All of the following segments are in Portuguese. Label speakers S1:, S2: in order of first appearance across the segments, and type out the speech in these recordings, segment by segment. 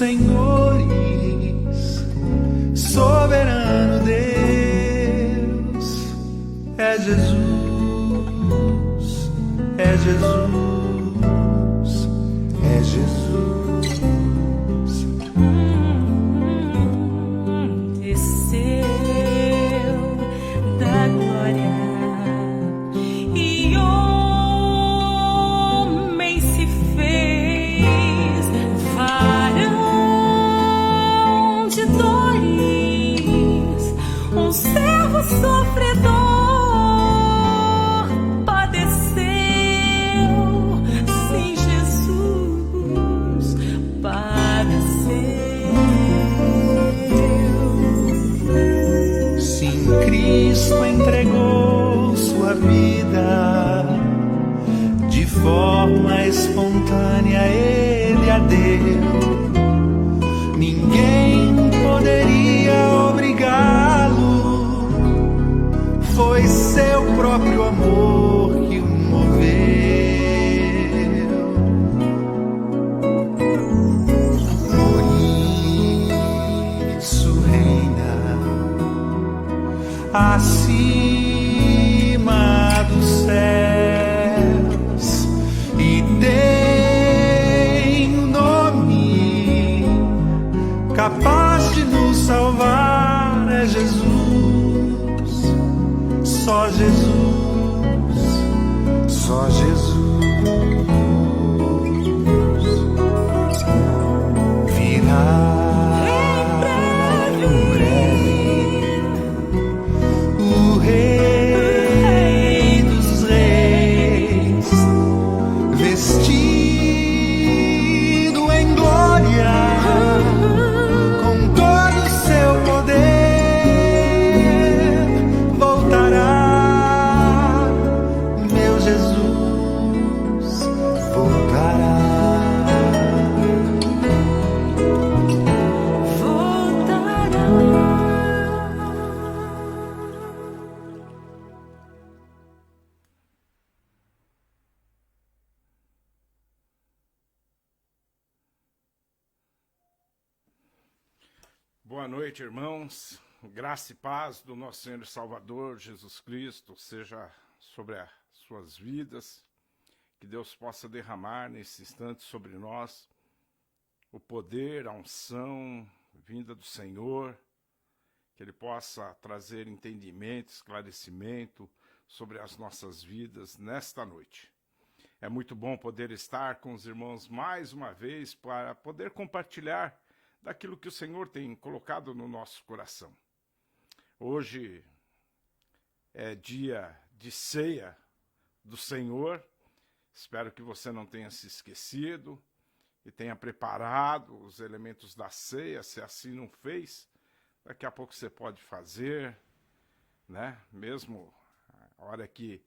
S1: senhores, soberano Deus, é Jesus, é Jesus, é Jesus.
S2: Desceu da glória e homem se fez varão de dores, um servo sofredor, padeceu, sim, Jesus padeceu.
S1: Sim, Cristo entregou sua vida de forma espontânea, ele a deu. Ninguém poderia obrigá-lo, foi seu próprio amor que o moveu. Por isso reina acima dos céus e tem um nome capaz de nos salvar, é Jesus, só Jesus, só Jesus. Virá em breve o Rei dos Reis, vestido em glória, com todo o seu poder, voltará, meu Jesus, voltará.
S3: Boa noite, irmãos. Graça e paz do nosso Senhor e Salvador Jesus Cristo seja sobre as suas vidas. Que Deus possa derramar nesse instante sobre nós o poder, a unção vinda do Senhor. Que Ele possa trazer entendimento, esclarecimento sobre as nossas vidas nesta noite. É muito bom poder estar com os irmãos mais uma vez para poder compartilhar daquilo que o Senhor tem colocado no nosso coração. Hoje é dia de ceia do Senhor. Espero que você não tenha se esquecido e tenha preparado os elementos da ceia. Se assim não fez, daqui a pouco você pode fazer, né? Mesmo a hora que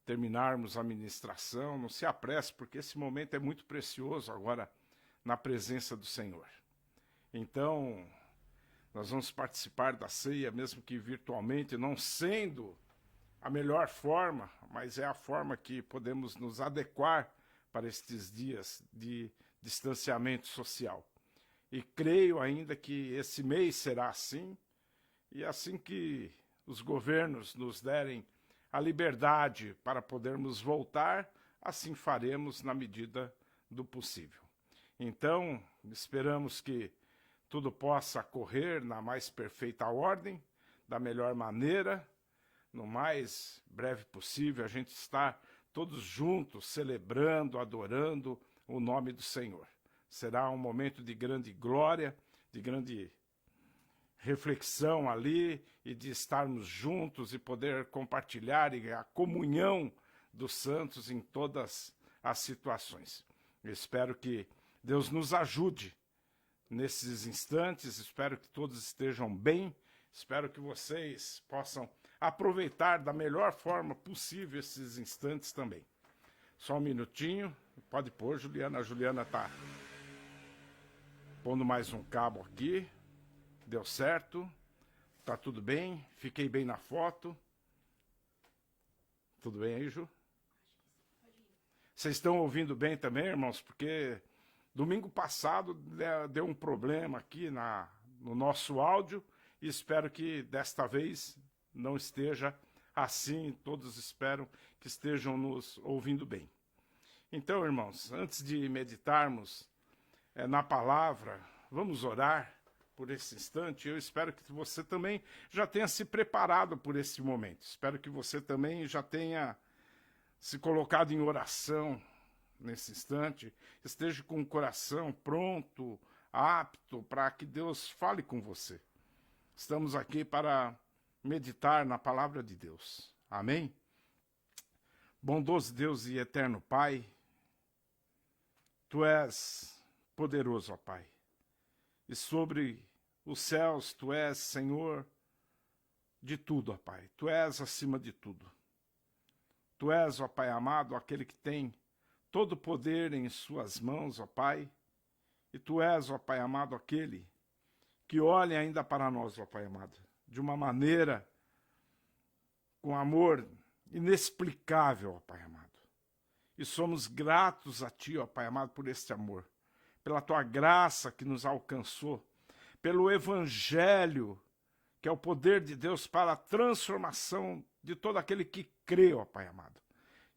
S3: terminarmos a ministração, não se apresse, porque esse momento é muito precioso agora na presença do Senhor. Então, nós vamos participar da ceia, mesmo que virtualmente, não sendo a melhor forma, mas é a forma que podemos nos adequar para estes dias de distanciamento social. E creio ainda que esse mês será assim, e assim que os governos nos derem a liberdade para podermos voltar, assim faremos na medida do possível. Então, esperamos que tudo possa correr na mais perfeita ordem, da melhor maneira, no mais breve possível, a gente está todos juntos, celebrando, adorando o nome do Senhor. Será um momento de grande glória, de grande reflexão ali, e de estarmos juntos e poder compartilhar a comunhão dos santos em todas as situações. Eu espero que Deus nos ajude nesses instantes, espero que todos estejam bem, espero que vocês possam aproveitar da melhor forma possível esses instantes também. Só um minutinho, pode pôr, Juliana. A Juliana está pondo mais um cabo aqui, deu certo, tá tudo bem, fiquei bem na foto. Tudo bem aí, Ju? Vocês estão ouvindo bem também, irmãos? Porque Domingo passado deu um problema aqui no nosso áudio e espero que desta vez não esteja assim, todos esperam que estejam nos ouvindo bem. Então, irmãos, antes de meditarmos na palavra, vamos orar por esse instante. Eu espero que você também já tenha se preparado por esse momento. Espero que você também já tenha se colocado em oração nesse instante, esteja com o coração pronto, apto para que Deus fale com você. Estamos aqui para meditar na palavra de Deus. Amém? Bondoso Deus e eterno Pai, Tu és poderoso, ó Pai. E sobre os céus, Tu és Senhor de tudo, ó Pai. Tu és acima de tudo. Tu és, ó Pai amado, aquele que tem todo o poder em suas mãos, ó Pai. E Tu és, ó Pai amado, aquele que olha ainda para nós, ó Pai amado, de uma maneira, com amor inexplicável, ó Pai amado. E somos gratos a Ti, ó Pai amado, por este amor, pela Tua graça que nos alcançou, pelo Evangelho, que é o poder de Deus para a transformação de todo aquele que crê, ó Pai amado.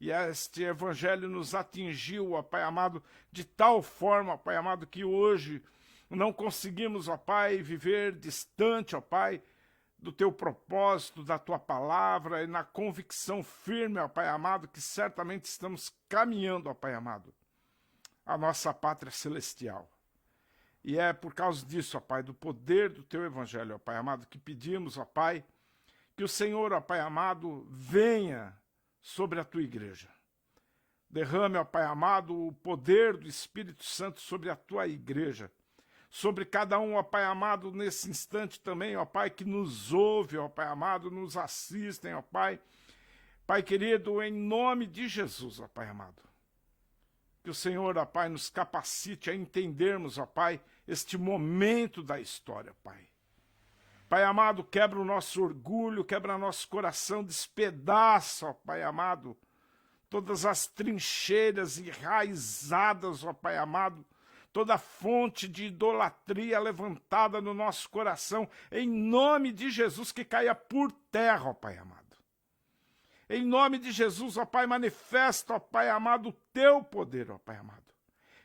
S3: E este Evangelho nos atingiu, ó Pai amado, de tal forma, ó Pai amado, que hoje não conseguimos, ó Pai, viver distante, ó Pai, do Teu propósito, da Tua palavra e na convicção firme, ó Pai amado, que certamente estamos caminhando, ó Pai amado, a nossa pátria celestial. E é por causa disso, ó Pai, do poder do Teu Evangelho, ó Pai amado, que pedimos, ó Pai, que o Senhor, ó Pai amado, venha sobre a Tua igreja. Derrame, ó Pai amado, o poder do Espírito Santo sobre a Tua igreja. Sobre cada um, ó Pai amado, nesse instante também, ó Pai, que nos ouve, ó Pai amado, nos assistem, ó Pai. Pai querido, em nome de Jesus, ó Pai amado. Que o Senhor, ó Pai, nos capacite a entendermos, ó Pai, este momento da história, Pai. Pai amado, quebra o nosso orgulho, quebra nosso coração, despedaça, ó Pai amado, todas as trincheiras enraizadas, ó Pai amado, toda fonte de idolatria levantada no nosso coração, em nome de Jesus, que caia por terra, ó Pai amado. Em nome de Jesus, ó Pai, manifesta, ó Pai amado, o Teu poder, ó Pai amado.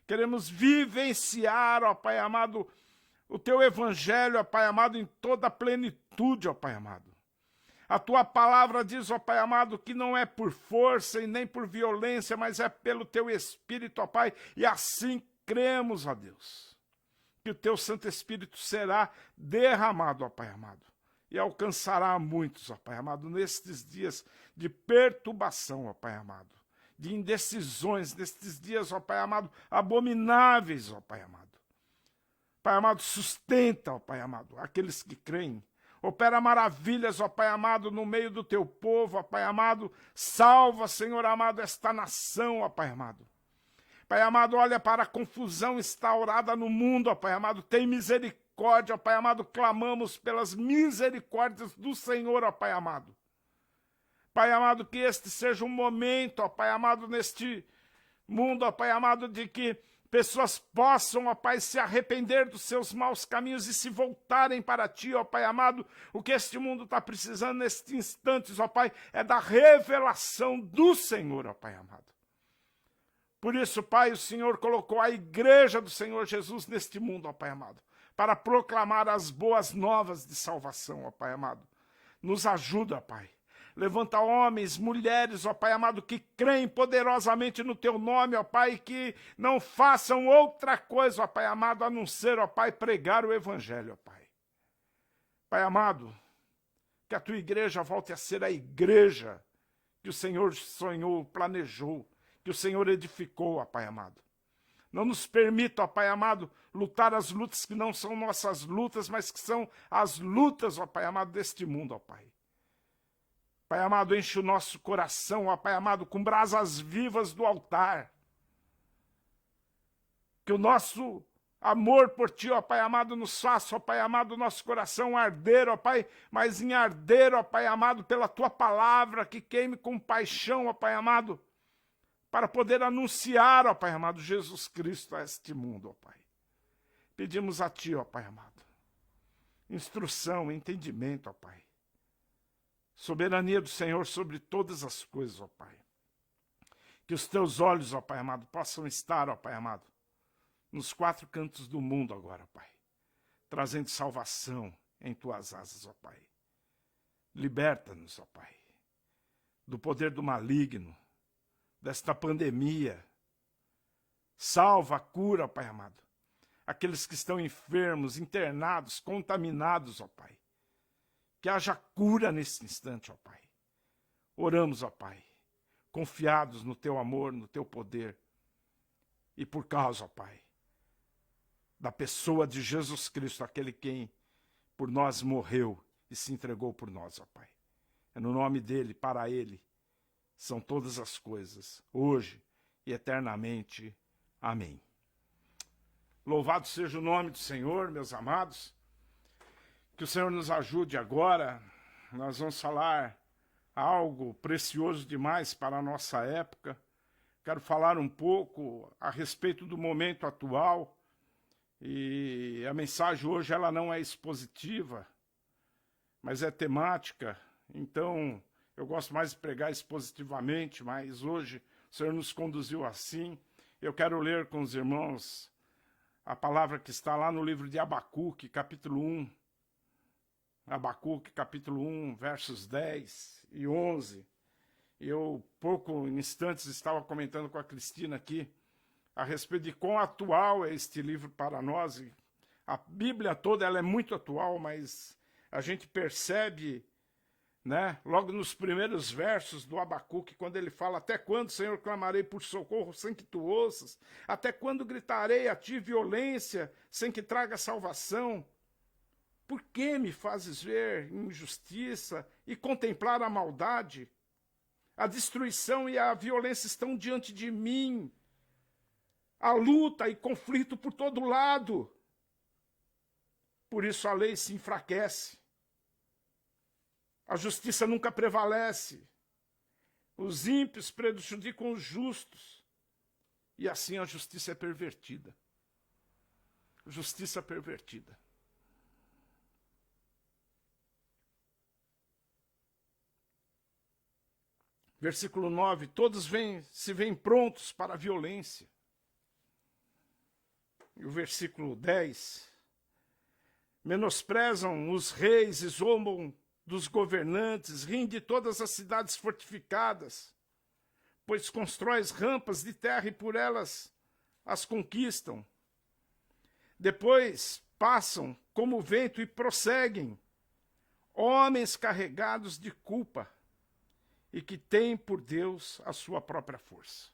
S3: Queremos vivenciar, ó Pai amado, o Teu Evangelho, ó Pai amado, em toda a plenitude, ó Pai amado. A Tua palavra diz, ó Pai amado, que não é por força e nem por violência, mas é pelo Teu Espírito, ó Pai, e assim cremos, ó Deus, que o Teu Santo Espírito será derramado, ó Pai amado, e alcançará muitos, ó Pai amado, nestes dias de perturbação, ó Pai amado, de indecisões, nestes dias, ó Pai amado, abomináveis, ó Pai amado. Pai amado, sustenta, ó Pai amado, aqueles que creem. Opera maravilhas, ó Pai amado, no meio do Teu povo, ó Pai amado. Salva, Senhor amado, esta nação, ó Pai amado. Pai amado, olha para a confusão instaurada no mundo, ó Pai amado, tem misericórdia, ó Pai amado, clamamos pelas misericórdias do Senhor, ó Pai amado. Pai amado, que este seja um momento, ó Pai amado, neste mundo, ó Pai amado, de que pessoas possam, ó Pai, se arrepender dos seus maus caminhos e se voltarem para Ti, ó Pai amado. O que este mundo está precisando nestes instantes, ó Pai, é da revelação do Senhor, ó Pai amado. Por isso, Pai, o Senhor colocou a igreja do Senhor Jesus neste mundo, ó Pai amado, para proclamar as boas novas de salvação, ó Pai amado. Nos ajuda, Pai. Levanta homens, mulheres, ó Pai amado, que creem poderosamente no Teu nome, ó Pai, que não façam outra coisa, ó Pai amado, a não ser, ó Pai, pregar o Evangelho, ó Pai. Pai amado, que a Tua igreja volte a ser a igreja que o Senhor sonhou, planejou, que o Senhor edificou, ó Pai amado. Não nos permita, ó Pai amado, lutar as lutas que não são nossas lutas, mas que são as lutas, ó Pai amado, deste mundo, ó Pai. Pai amado, enche o nosso coração, ó Pai amado, com brasas vivas do altar. Que o nosso amor por Ti, ó Pai amado, nos faça, ó Pai amado, nosso coração arder, ó Pai, mas em arder, ó Pai amado, pela Tua palavra, que queime com paixão, ó Pai amado, para poder anunciar, ó Pai amado, Jesus Cristo a este mundo, ó Pai. Pedimos a Ti, ó Pai amado, instrução, entendimento, ó Pai. Soberania do Senhor sobre todas as coisas, ó Pai. Que os Teus olhos, ó Pai amado, possam estar, ó Pai amado, nos 4 cantos do mundo agora, ó Pai. Trazendo salvação em Tuas asas, ó Pai. Liberta-nos, ó Pai, do poder do maligno, desta pandemia. Salva, cura, Pai amado, aqueles que estão enfermos, internados, contaminados, ó Pai. Que haja cura nesse instante, ó Pai. Oramos, ó Pai, confiados no Teu amor, no Teu poder. E por causa, ó Pai, da pessoa de Jesus Cristo, aquele quem por nós morreu e se entregou por nós, ó Pai. É no nome dEle, para Ele, são todas as coisas, hoje e eternamente. Amém. Louvado seja o nome do Senhor, meus amados. Que o Senhor nos ajude agora. Nós vamos falar algo precioso demais para a nossa época. Quero falar um pouco a respeito do momento atual. E a mensagem hoje ela não é expositiva, mas é temática. Então, eu gosto mais de pregar expositivamente, mas hoje o Senhor nos conduziu assim. Eu quero ler com os irmãos a palavra que está lá no livro de Abacuque, capítulo 1. Abacuque, capítulo 1, versos 10 e 11. Eu, pouco instantes, estava comentando com a Cristina aqui a respeito de quão atual é este livro para nós. E a Bíblia toda ela é muito atual, mas a gente percebe, né, logo nos primeiros versos do Abacuque, quando ele fala: até quando, Senhor, clamarei por socorro sem que tu ouças? Até quando gritarei a ti violência sem que traga salvação? Por que me fazes ver injustiça e contemplar a maldade? A destruição e a violência estão diante de mim. A luta e conflito por todo lado. Por isso a lei se enfraquece. A justiça nunca prevalece. Os ímpios prejudicam os justos. E assim a justiça é pervertida. Justiça pervertida. Versículo 9, todos se veem prontos para a violência. E o versículo 10, menosprezam os reis e zombam dos governantes, riem de todas as cidades fortificadas, pois constróis rampas de terra e por elas as conquistam. Depois passam como o vento e prosseguem, homens carregados de culpa, e que têm por Deus a sua própria força.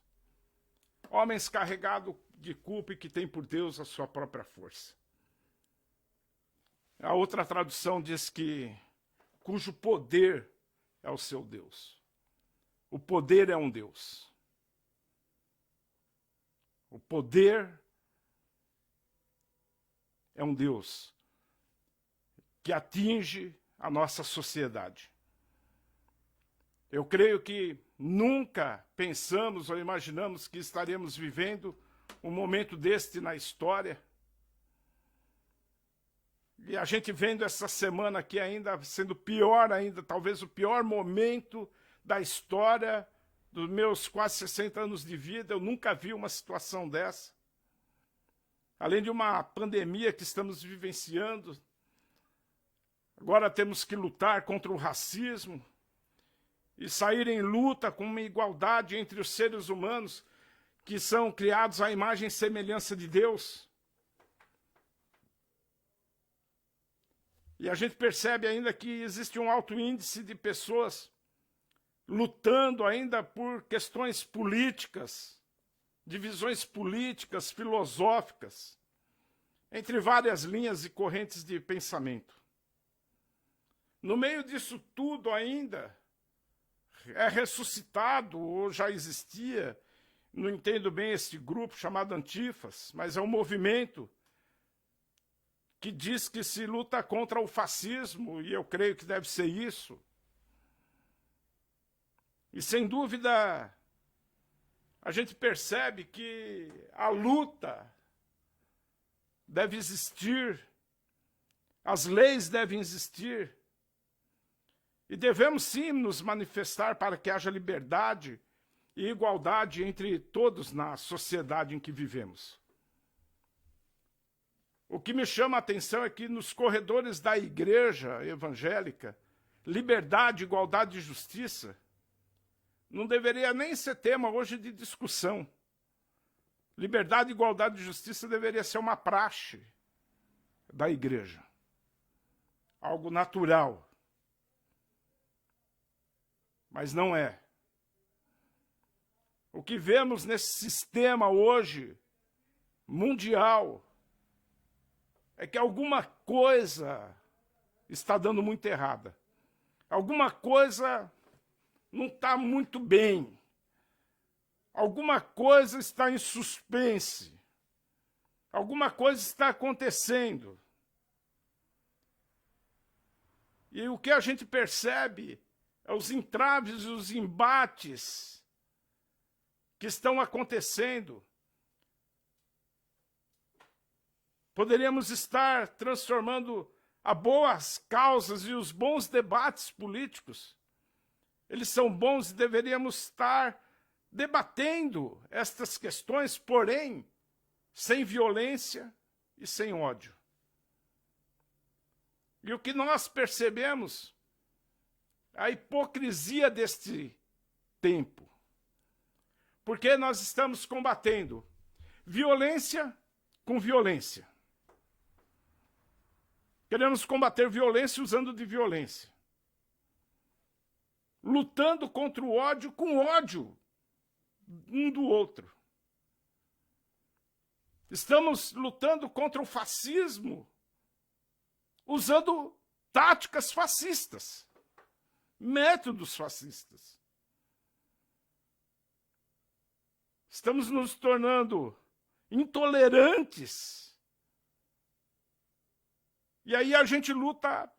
S3: Homens carregados de culpa e que têm por Deus a sua própria força. A outra tradução diz que cujo poder é o seu Deus. O poder é um Deus. O poder é um Deus que atinge a nossa sociedade. Eu creio que nunca pensamos ou imaginamos que estaremos vivendo um momento deste na história. E a gente vendo essa semana aqui ainda sendo pior ainda, talvez o pior momento da história dos meus quase 60 anos de vida. Eu nunca vi uma situação dessa. Além de uma pandemia que estamos vivenciando, agora temos que lutar contra o racismo, e sair em luta com uma igualdade entre os seres humanos que são criados à imagem e semelhança de Deus. E a gente percebe ainda que existe um alto índice de pessoas lutando ainda por questões políticas, divisões políticas, filosóficas, entre várias linhas e correntes de pensamento. No meio disso tudo ainda, é ressuscitado, ou já existia, não entendo bem esse grupo chamado Antifas, mas é um movimento que diz que se luta contra o fascismo, e eu creio que deve ser isso. E sem dúvida, a gente percebe que a luta deve existir, as leis devem existir, e devemos sim nos manifestar para que haja liberdade e igualdade entre todos na sociedade em que vivemos. O que me chama a atenção é que nos corredores da igreja evangélica, liberdade, igualdade e justiça não deveria nem ser tema hoje de discussão. Liberdade, igualdade e justiça deveria ser uma praxe da igreja. Algo natural. Mas não é. O que vemos nesse sistema hoje, mundial, é que alguma coisa está dando muito errada. Alguma coisa não está muito bem. Alguma coisa está em suspense. Alguma coisa está acontecendo. E o que a gente percebe é os entraves e os embates que estão acontecendo. Poderíamos estar transformando a boas causas e os bons debates políticos. Eles são bons e deveríamos estar debatendo estas questões, porém, sem violência e sem ódio. E o que nós percebemos é a hipocrisia deste tempo. Porque nós estamos combatendo violência com violência. Queremos combater violência usando de violência. Lutando contra o ódio com ódio um do outro. Estamos lutando contra o fascismo usando táticas fascistas, métodos fascistas. Estamos nos tornando intolerantes. E aí a gente luta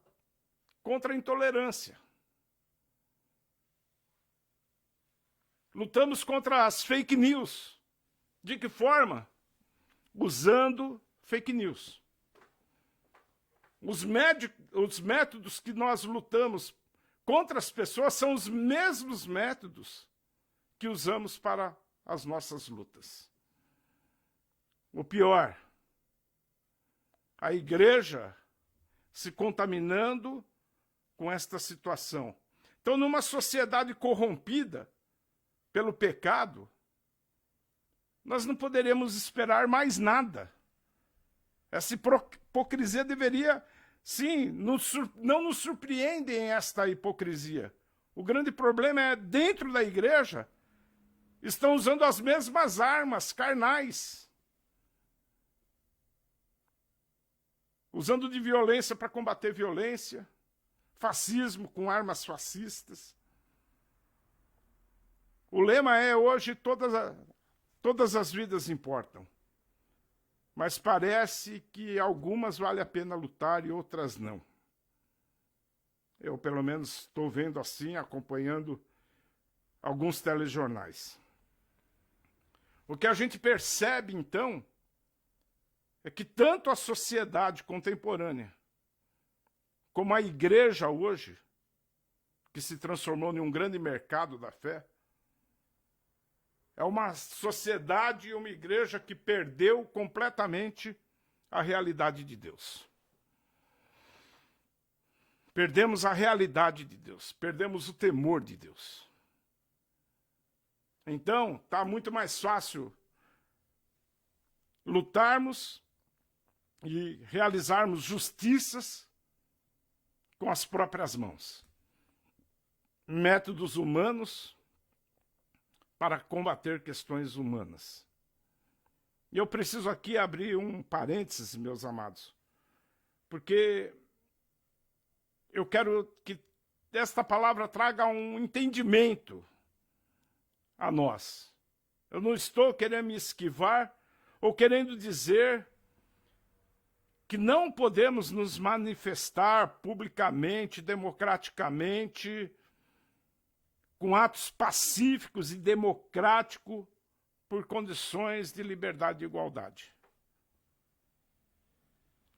S3: contra a intolerância. Lutamos contra as fake news. De que forma? Usando fake news. Os métodos que nós lutamos contra as pessoas são os mesmos métodos que usamos para as nossas lutas. O pior, a igreja se contaminando com esta situação. Então, numa sociedade corrompida pelo pecado, nós não poderemos esperar mais nada. Essa hipocrisia deveria, sim, não nos surpreendem esta hipocrisia. O grande problema é, dentro da igreja, estão usando as mesmas armas carnais. Usando de violência para combater violência, fascismo com armas fascistas. O lema é hoje todas as vidas importam. Mas parece que algumas vale a pena lutar e outras não. Eu, pelo menos, estou vendo assim, acompanhando alguns telejornais. O que a gente percebe, então, é que tanto a sociedade contemporânea como a igreja hoje, que se transformou em um grande mercado da fé, é uma sociedade e uma igreja que perdeu completamente a realidade de Deus. Perdemos a realidade de Deus, perdemos o temor de Deus. Então, está muito mais fácil lutarmos e realizarmos justiças com as próprias mãos. Métodos humanos para combater questões humanas. E eu preciso aqui abrir um parênteses, meus amados, porque eu quero que esta palavra traga um entendimento a nós. Eu não estou querendo me esquivar ou querendo dizer que não podemos nos manifestar publicamente, democraticamente, com atos pacíficos e democráticos por condições de liberdade e igualdade.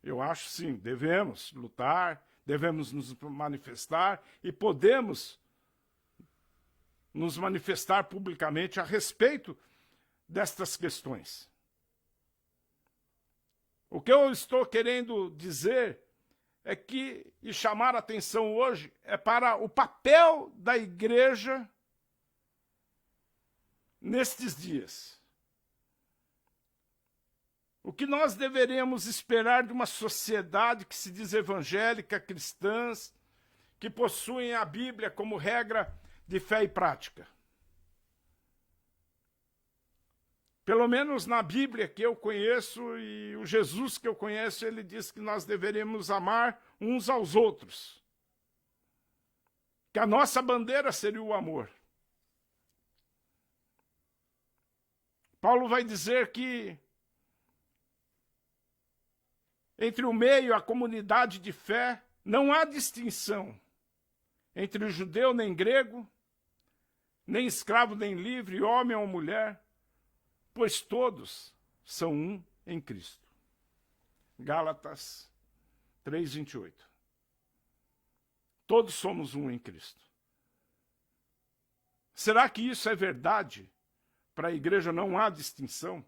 S3: Eu acho sim, devemos lutar, devemos nos manifestar e podemos nos manifestar publicamente a respeito destas questões. O que eu estou querendo dizer é que, e chamar a atenção hoje, é para o papel da igreja nestes dias. O que nós deveríamos esperar de uma sociedade que se diz evangélica, cristãs, que possuem a Bíblia como regra de fé e prática? Pelo menos na Bíblia que eu conheço e o Jesus que eu conheço, ele diz que nós deveríamos amar uns aos outros. Que a nossa bandeira seria o amor. Paulo vai dizer que entre o meio e a comunidade de fé não há distinção entre o judeu nem grego, nem escravo nem livre, homem ou mulher, pois todos são um em Cristo. Gálatas 3:28. Todos somos um em Cristo. Será que isso é verdade? Para a igreja não há distinção?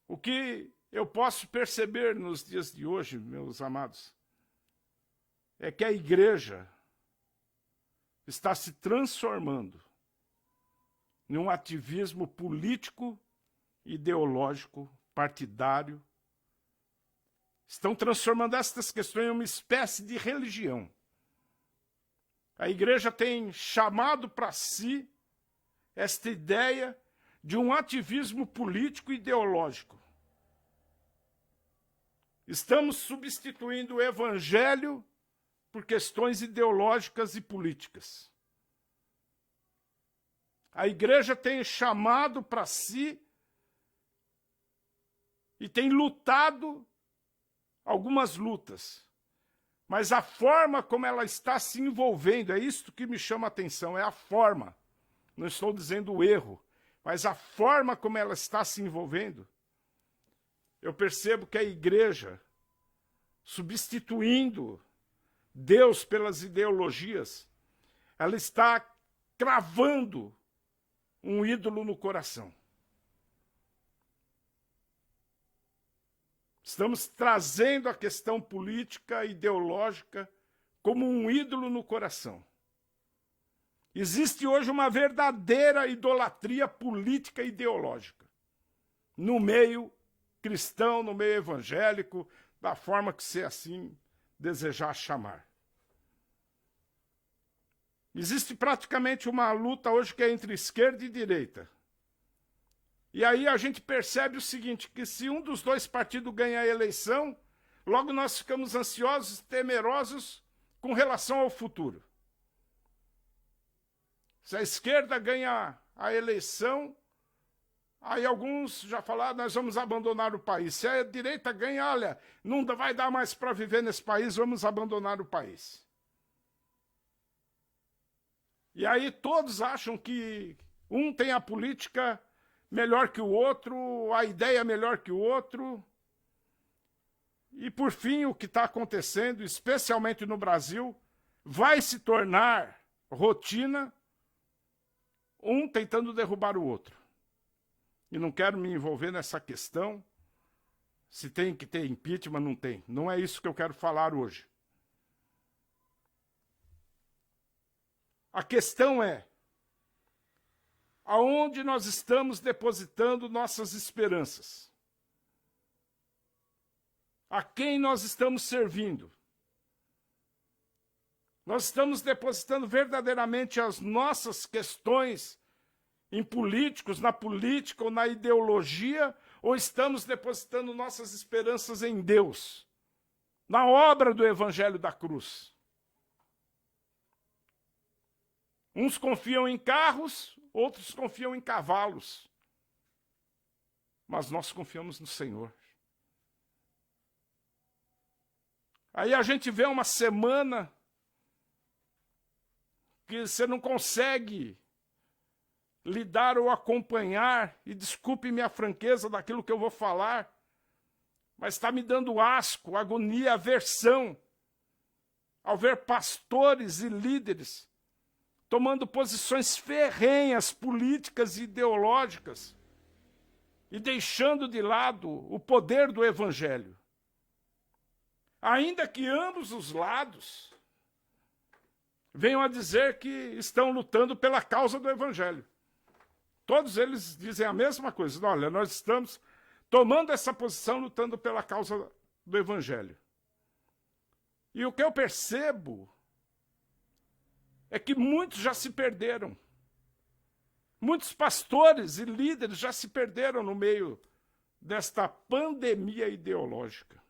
S3: O que eu posso perceber nos dias de hoje, meus amados, é que a igreja está se transformando num ativismo político, ideológico, partidário. Estão transformando estas questões em uma espécie de religião. A igreja tem chamado para si esta ideia de um ativismo político e ideológico. Estamos substituindo o evangelho por questões ideológicas e políticas. A igreja tem chamado para si e tem lutado algumas lutas. Mas a forma como ela está se envolvendo, é isso que me chama a atenção, é a forma. Não estou dizendo o erro, mas a forma como ela está se envolvendo. Eu percebo que a igreja, substituindo Deus pelas ideologias, ela está cravando um ídolo no coração. Estamos trazendo a questão política, ideológica, como um ídolo no coração. Existe hoje uma verdadeira idolatria política e ideológica no meio cristão, no meio evangélico, da forma que você assim desejar chamar. Existe praticamente uma luta hoje que é entre esquerda e direita. E aí a gente percebe o seguinte, que se um dos dois partidos ganha a eleição, logo nós ficamos ansiosos e temerosos com relação ao futuro. Se a esquerda ganha a eleição, aí alguns já falaram, nós vamos abandonar o país. Se a direita ganha, olha, não vai dar mais para viver nesse país, vamos abandonar o país. E aí todos acham que um tem a política melhor que o outro, a ideia melhor que o outro. E, por fim, o que está acontecendo, especialmente no Brasil, vai se tornar rotina, um tentando derrubar o outro. E não quero me envolver nessa questão, se tem que ter impeachment, não tem. Não é isso que eu quero falar hoje. A questão é, aonde nós estamos depositando nossas esperanças? A quem nós estamos servindo? Nós estamos depositando verdadeiramente as nossas questões em políticos, na política ou na ideologia, ou estamos depositando nossas esperanças em Deus, na obra do Evangelho da Cruz? Uns confiam em carros, outros confiam em cavalos. Mas nós confiamos no Senhor. Aí a gente vê uma semana que você não consegue lidar ou acompanhar, e desculpe minha franqueza daquilo que eu vou falar, mas está me dando asco, agonia, aversão, ao ver pastores e líderes tomando posições ferrenhas, políticas e ideológicas, e deixando de lado o poder do Evangelho. Ainda que ambos os lados venham a dizer que estão lutando pela causa do Evangelho. Todos eles dizem a mesma coisa. Olha, nós estamos tomando essa posição, lutando pela causa do Evangelho. E o que eu percebo é que muitos já se perderam. Muitos pastores e líderes já se perderam no meio desta pandemia ideológica.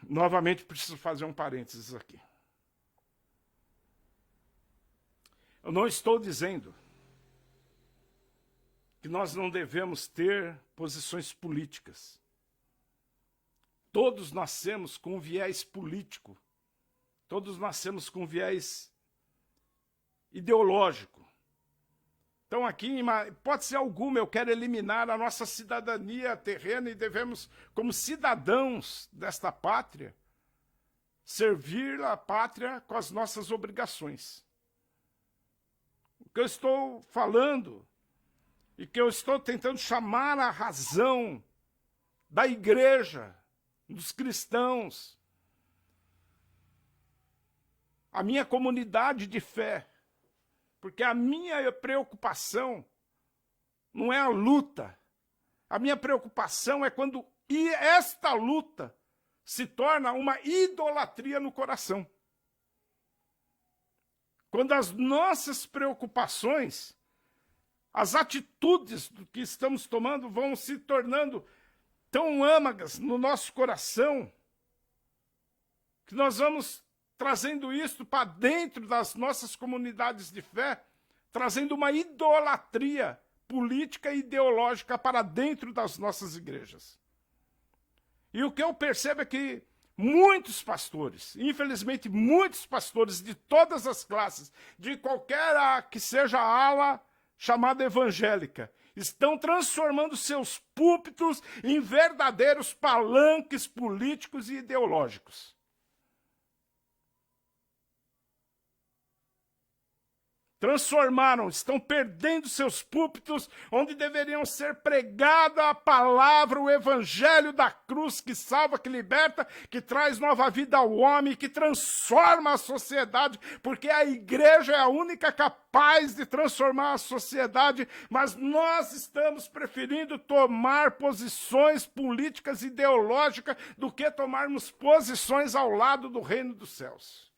S3: Novamente, preciso fazer um parênteses aqui. Eu não estou dizendo que nós não devemos ter posições políticas. Todos nascemos com viés político. Todos nascemos com viés ideológico. Então aqui, em hipótese alguma, eu quero eliminar a nossa cidadania terrena e devemos, como cidadãos desta pátria, servir a pátria com as nossas obrigações. O que eu estou falando e que eu estou tentando chamar a razão da igreja, dos cristãos, a minha comunidade de fé, porque a minha preocupação não é a luta, a minha preocupação é quando esta luta se torna uma idolatria no coração. Quando as nossas preocupações, as atitudes do que estamos tomando vão se tornando tão âmagas no nosso coração, que nós vamos trazendo isso para dentro das nossas comunidades de fé, trazendo uma idolatria política e ideológica para dentro das nossas igrejas. E o que eu percebo é que muitos pastores, infelizmente muitos pastores de todas as classes, de qualquer que seja a ala chamada evangélica, estão transformando seus púlpitos em verdadeiros palanques políticos e ideológicos. Estão perdendo seus púlpitos onde deveriam ser pregada a palavra, o evangelho da cruz que salva, que liberta, que traz nova vida ao homem, que transforma a sociedade, porque a igreja é a única capaz de transformar a sociedade, mas nós estamos preferindo tomar posições políticas ideológicas do que tomarmos posições ao lado do reino dos céus.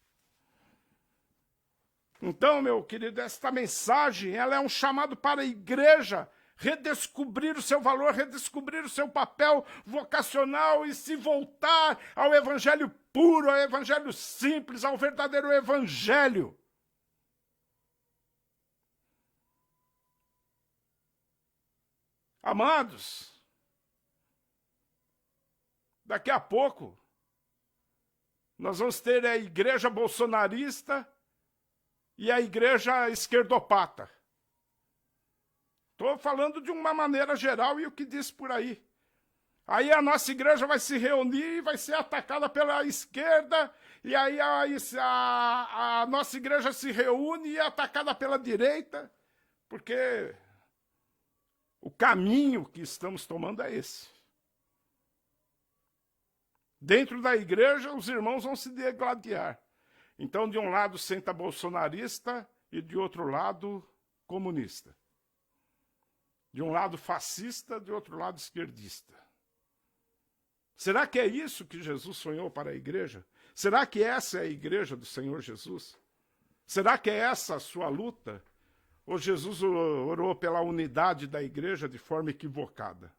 S3: Então, meu querido, esta mensagem, ela é um chamado para a igreja redescobrir o seu valor, redescobrir o seu papel vocacional e se voltar ao evangelho puro, ao evangelho simples, ao verdadeiro evangelho. Amados, daqui a pouco nós vamos ter a igreja bolsonarista e a igreja esquerdopata. Estou falando de uma maneira geral e o que diz por aí. Aí a nossa igreja vai se reunir e vai ser atacada pela esquerda, e aí a nossa igreja se reúne e é atacada pela direita, porque o caminho que estamos tomando é esse. Dentro da igreja, os irmãos vão se degladiar. Então, de um lado senta bolsonarista e de outro lado comunista. De um lado fascista, de outro lado esquerdista. Será que é isso que Jesus sonhou para a igreja? Será que essa é a igreja do Senhor Jesus? Será que é essa a sua luta? Ou Jesus orou pela unidade da igreja de forma equivocada?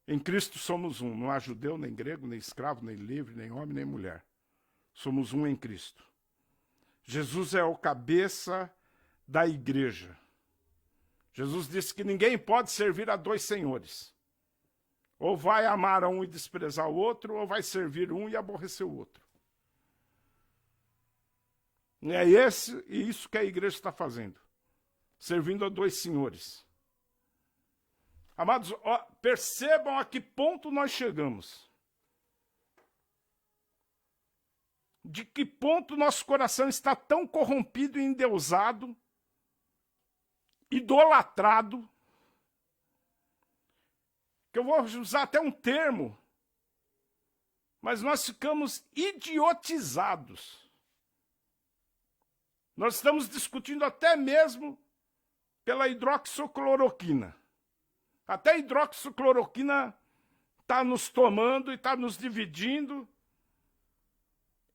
S3: Em Cristo somos um, não há judeu, nem grego, nem escravo, nem livre, nem homem, nem mulher. Somos um em Cristo. Jesus é o cabeça da igreja. Jesus disse que ninguém pode servir a dois senhores. Ou vai amar a um e desprezar o outro, ou vai servir um e aborrecer o outro. E é isso que a igreja está fazendo. Servindo a dois senhores. Amados, percebam a que ponto nós chegamos. De que ponto nosso coração está tão corrompido e endeusado, idolatrado, que eu vou usar até um termo, mas nós ficamos idiotizados. Nós estamos discutindo até mesmo pela hidroxicloroquina. Até a hidroxicloroquina está nos tomando e está nos dividindo.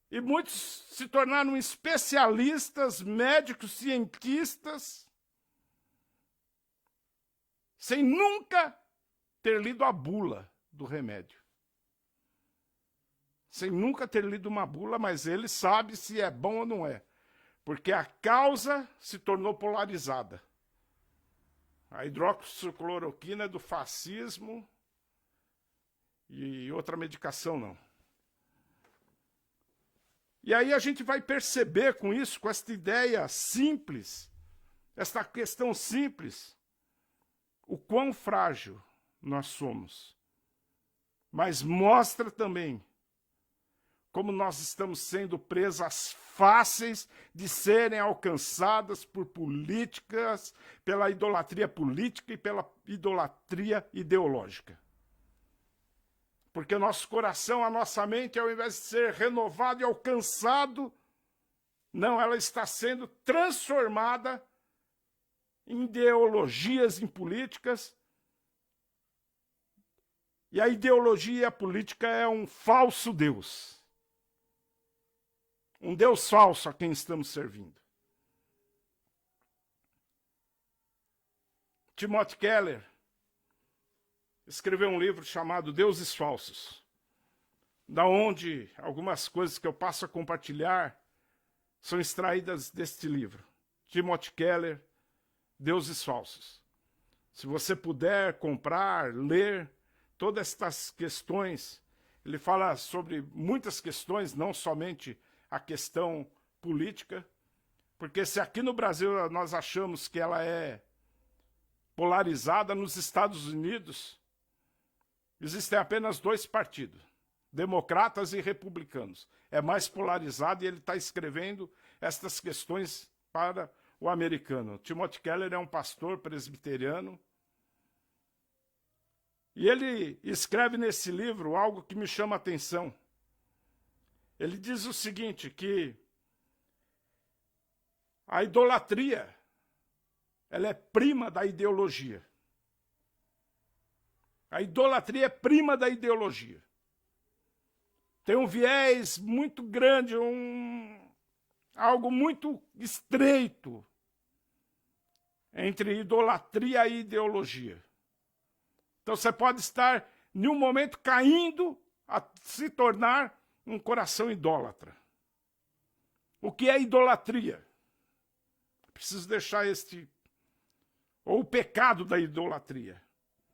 S3: E muitos se tornaram especialistas, médicos, cientistas, sem nunca ter lido a bula do remédio. Sem nunca ter lido uma bula, mas ele sabe se é bom ou não é. Porque a causa se tornou polarizada. A hidroxicloroquina é do fascismo e outra medicação não. E aí a gente vai perceber com isso, com esta ideia simples, esta questão simples, o quão frágil nós somos. Mas mostra também como nós estamos sendo presas fáceis de serem alcançadas por políticas, pela idolatria política e pela idolatria ideológica. Porque o nosso coração, a nossa mente, ao invés de ser renovado e alcançado, não, ela está sendo transformada em ideologias, em políticas. E a ideologia e a política é um falso Deus. Um Deus falso a quem estamos servindo. Timothy Keller escreveu um livro chamado Deuses Falsos, da onde algumas coisas que eu passo a compartilhar são extraídas deste livro. Timothy Keller, Deuses Falsos. Se você puder comprar, ler todas estas questões, ele fala sobre muitas questões, não somente a questão política, porque se aqui no Brasil nós achamos que ela é polarizada, nos Estados Unidos existem apenas dois partidos, democratas e republicanos. É mais polarizado e ele está escrevendo estas questões para o americano. Timothy Keller é um pastor presbiteriano e ele escreve nesse livro algo que me chama a atenção. Ele diz o seguinte, que a idolatria, ela é prima da ideologia. A idolatria é prima da ideologia. Tem um viés muito grande, algo muito estreito entre idolatria e ideologia. Então você pode estar, em um momento, caindo a se tornar um coração idólatra. O que é idolatria? Preciso deixar ou o pecado da idolatria.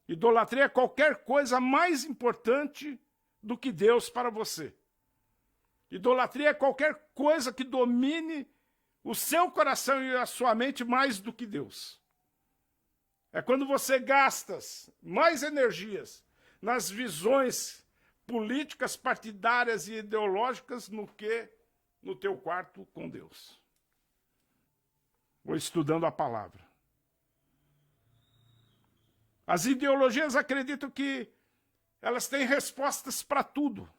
S3: Idolatria é qualquer coisa mais importante do que Deus para você. Idolatria é qualquer coisa que domine o seu coração e a sua mente mais do que Deus. É quando você gasta mais energias nas visões políticas, partidárias e ideológicas no que no teu quarto com Deus. Ou estudando a palavra. As ideologias acreditam que elas têm respostas para tudo.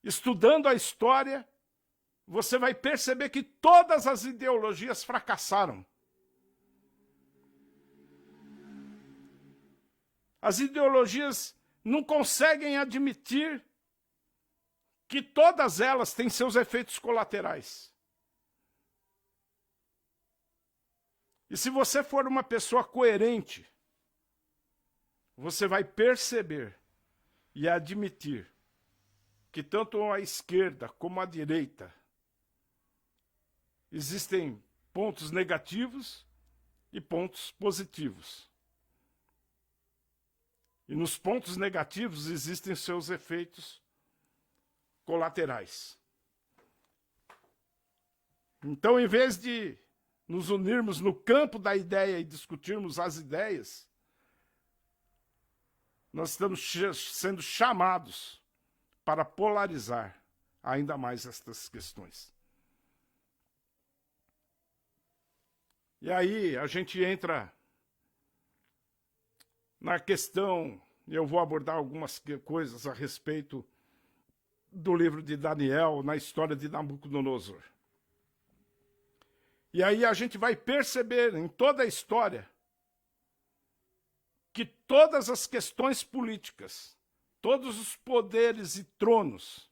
S3: Estudando a história, você vai perceber que todas as ideologias fracassaram. As ideologias não conseguem admitir que todas elas têm seus efeitos colaterais. E se você for uma pessoa coerente, você vai perceber e admitir que tanto a esquerda como a direita existem pontos negativos e pontos positivos. E nos pontos negativos existem seus efeitos colaterais. Então, em vez de nos unirmos no campo da ideia e discutirmos as ideias, nós estamos sendo chamados para polarizar ainda mais estas questões. E aí a gente entra na questão, eu vou abordar algumas coisas a respeito do livro de Daniel, na história de Nabucodonosor. E aí a gente vai perceber em toda a história que todas as questões políticas, todos os poderes e tronos,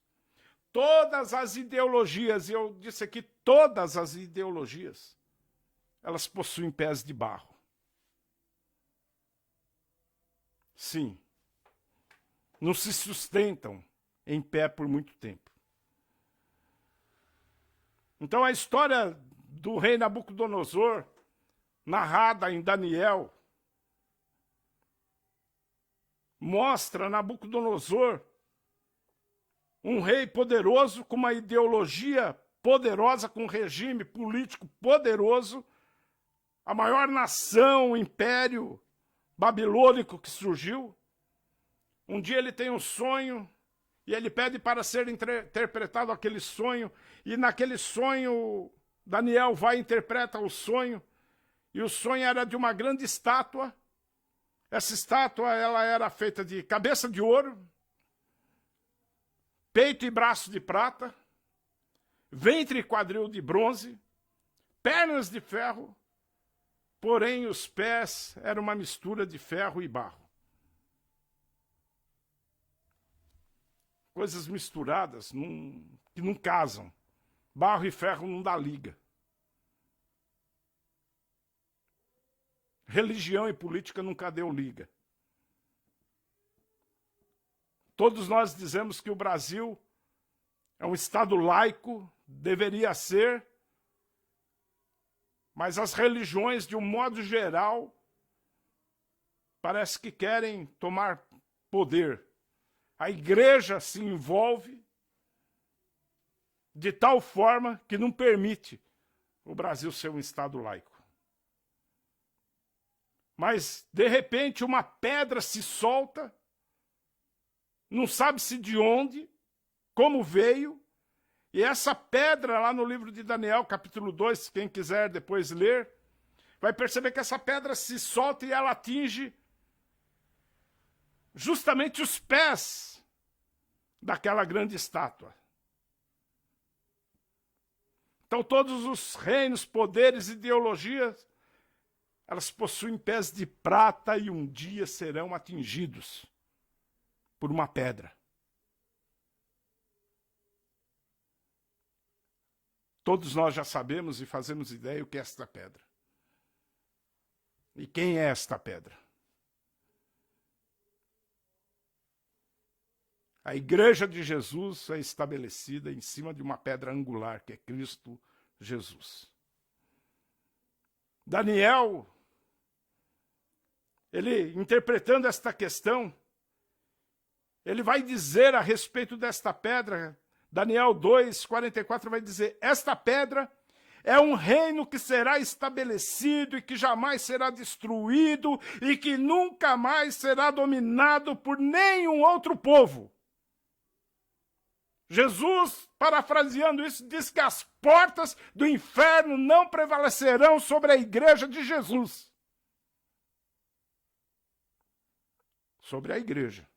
S3: todas as ideologias, e eu disse aqui todas as ideologias, elas possuem pés de barro. Sim, não se sustentam em pé por muito tempo. Então a história do rei Nabucodonosor, narrada em Daniel, mostra Nabucodonosor um rei poderoso com uma ideologia poderosa, com um regime político poderoso, a maior nação, império babilônico que surgiu. Um dia ele tem um sonho e ele pede para ser interpretado aquele sonho, e naquele sonho Daniel vai e interpreta o sonho, e o sonho era de uma grande estátua. Essa estátua ela era feita de cabeça de ouro, peito e braço de prata, ventre e quadril de bronze, pernas de ferro, porém os pés eram uma mistura de ferro e barro. Coisas misturadas que não casam. Barro e ferro não dá liga. Religião e política nunca deu liga. Todos nós dizemos que o Brasil é um Estado laico, deveria ser, mas as religiões, de um modo geral, parece que querem tomar poder. A igreja se envolve de tal forma que não permite o Brasil ser um Estado laico. Mas, de repente, uma pedra se solta, não sabe-se de onde, como veio, e essa pedra, lá no livro de Daniel, capítulo 2, quem quiser depois ler, vai perceber que essa pedra se solta e ela atinge justamente os pés daquela grande estátua. Então todos os reinos, poderes, ideologias, elas possuem pés de prata e um dia serão atingidos por uma pedra. Todos nós já sabemos e fazemos ideia o que é esta pedra. E quem é esta pedra? A igreja de Jesus é estabelecida em cima de uma pedra angular, que é Cristo Jesus. Daniel, ele interpretando esta questão, ele vai dizer a respeito desta pedra, Daniel 2, 44 vai dizer, esta pedra é um reino que será estabelecido e que jamais será destruído e que nunca mais será dominado por nenhum outro povo. Jesus, parafraseando isso, diz que as portas do inferno não prevalecerão sobre a igreja de Jesus. Sobre a igreja.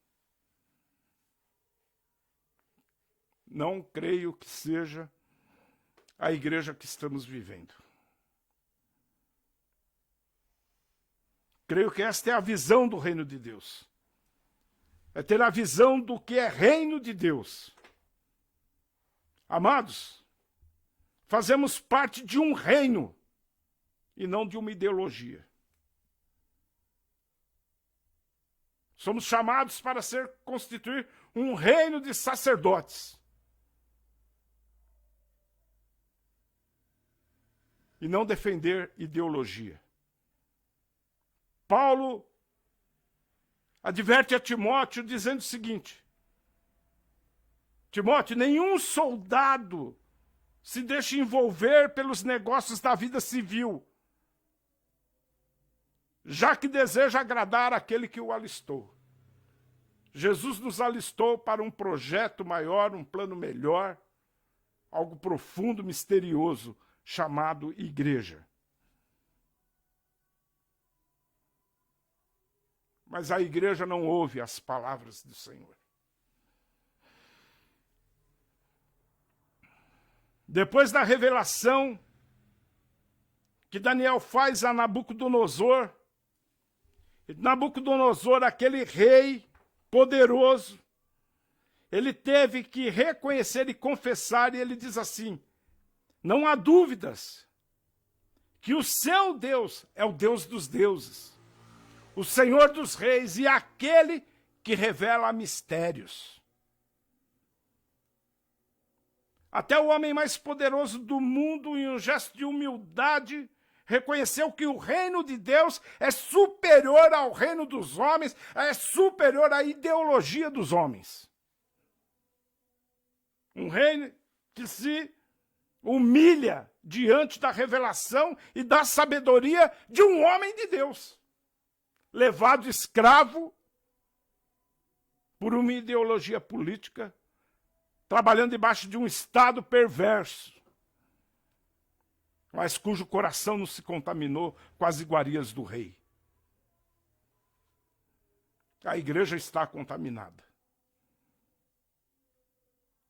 S3: Não creio que seja a igreja que estamos vivendo. Creio que esta é a visão do reino de Deus. É ter a visão do que é reino de Deus. Amados, fazemos parte de um reino e não de uma ideologia. Somos chamados para constituir um reino de sacerdotes. E não defender ideologia. Paulo adverte a Timóteo dizendo o seguinte: Timóteo, nenhum soldado se deixa envolver pelos negócios da vida civil, já que deseja agradar aquele que o alistou. Jesus nos alistou para um projeto maior, um plano melhor, algo profundo, misterioso, chamado igreja. Mas a igreja não ouve as palavras do Senhor. Depois da revelação que Daniel faz a Nabucodonosor, aquele rei poderoso, ele teve que reconhecer e confessar, e ele diz assim: não há dúvidas que o seu Deus é o Deus dos deuses, o Senhor dos reis e aquele que revela mistérios. Até o homem mais poderoso do mundo, em um gesto de humildade, reconheceu que o reino de Deus é superior ao reino dos homens, é superior à ideologia dos homens. Um reino que se humilha diante da revelação e da sabedoria de um homem de Deus, levado escravo por uma ideologia política, trabalhando debaixo de um estado perverso, mas cujo coração não se contaminou com as iguarias do rei. A igreja está contaminada.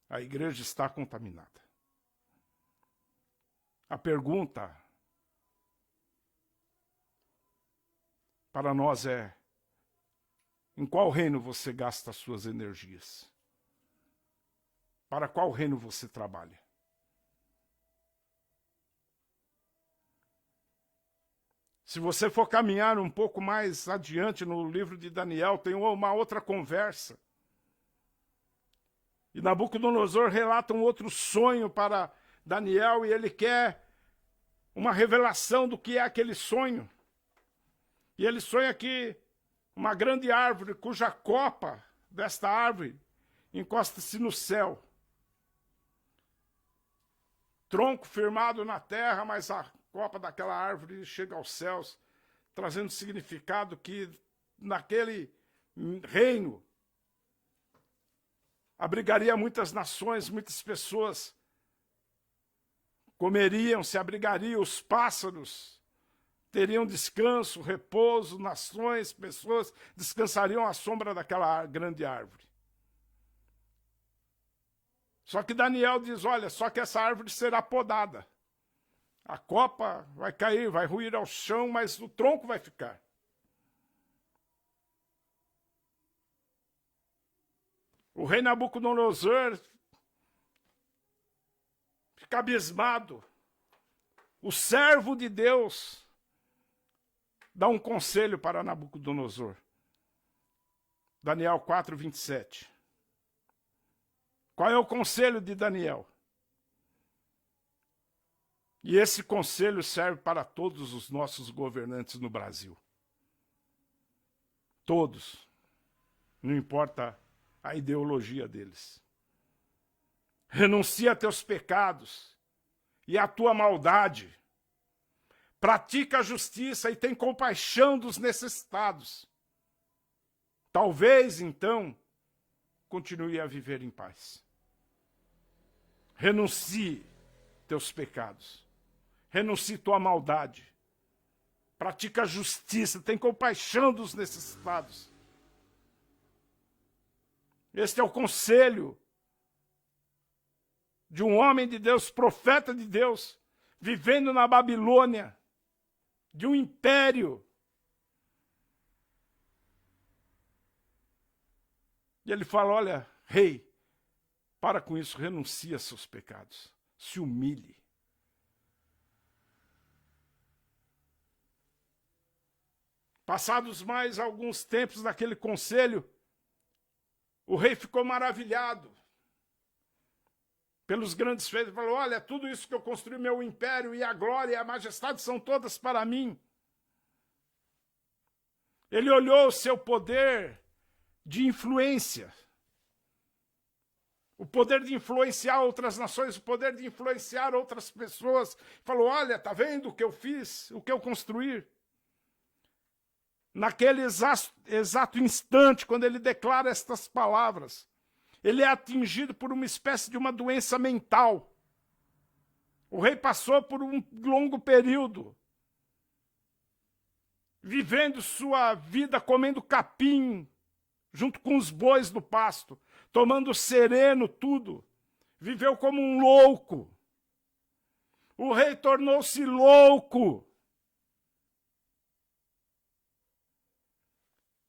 S3: A igreja está contaminada. A pergunta para nós é: em qual reino você gasta as suas energias? Para qual reino você trabalha? Se você for caminhar um pouco mais adiante no livro de Daniel, tem uma outra conversa. E Nabucodonosor relata um outro sonho para Daniel, e ele quer uma revelação do que é aquele sonho. E ele sonha que uma grande árvore, cuja copa desta árvore encosta-se no céu. Tronco firmado na terra, mas a copa daquela árvore chega aos céus, trazendo significado que naquele reino abrigaria muitas nações, muitas pessoas comeriam, se abrigariam, os pássaros teriam descanso, repouso, nações, pessoas descansariam à sombra daquela grande árvore. Só que Daniel diz: olha, só que essa árvore será podada. A copa vai cair, vai ruir ao chão, mas o tronco vai ficar. O rei Nabucodonosor fica abismado. O servo de Deus dá um conselho para Nabucodonosor. Daniel 4, 27. Qual é o conselho de Daniel? E esse conselho serve para todos os nossos governantes no Brasil. Todos. Não importa a ideologia deles. Renuncia a teus pecados e a tua maldade. Pratica a justiça e tem compaixão dos necessitados. Talvez, então, continue a viver em paz. Renuncie teus pecados. Renuncie tua maldade. Pratica a justiça, tem compaixão dos necessitados. Este é o conselho de um homem de Deus, profeta de Deus, vivendo na Babilônia, de um império. E ele fala: olha, rei, para com isso, renuncie a seus pecados, se humilhe. Passados mais alguns tempos daquele conselho, o rei ficou maravilhado pelos grandes feitos. Ele falou: olha, tudo isso que eu construí, meu império, e a glória e a majestade são todas para mim. Ele olhou o seu poder de influência. O poder de influenciar outras nações, o poder de influenciar outras pessoas. Falou, olha, tá vendo o que eu fiz, o que eu construí? Naquele exato instante, quando ele declara estas palavras, ele é atingido por uma espécie de uma doença mental. O rei passou por um longo período, vivendo sua vida comendo capim, junto com os bois do pasto, tomando sereno tudo. Viveu como um louco. O rei tornou-se louco.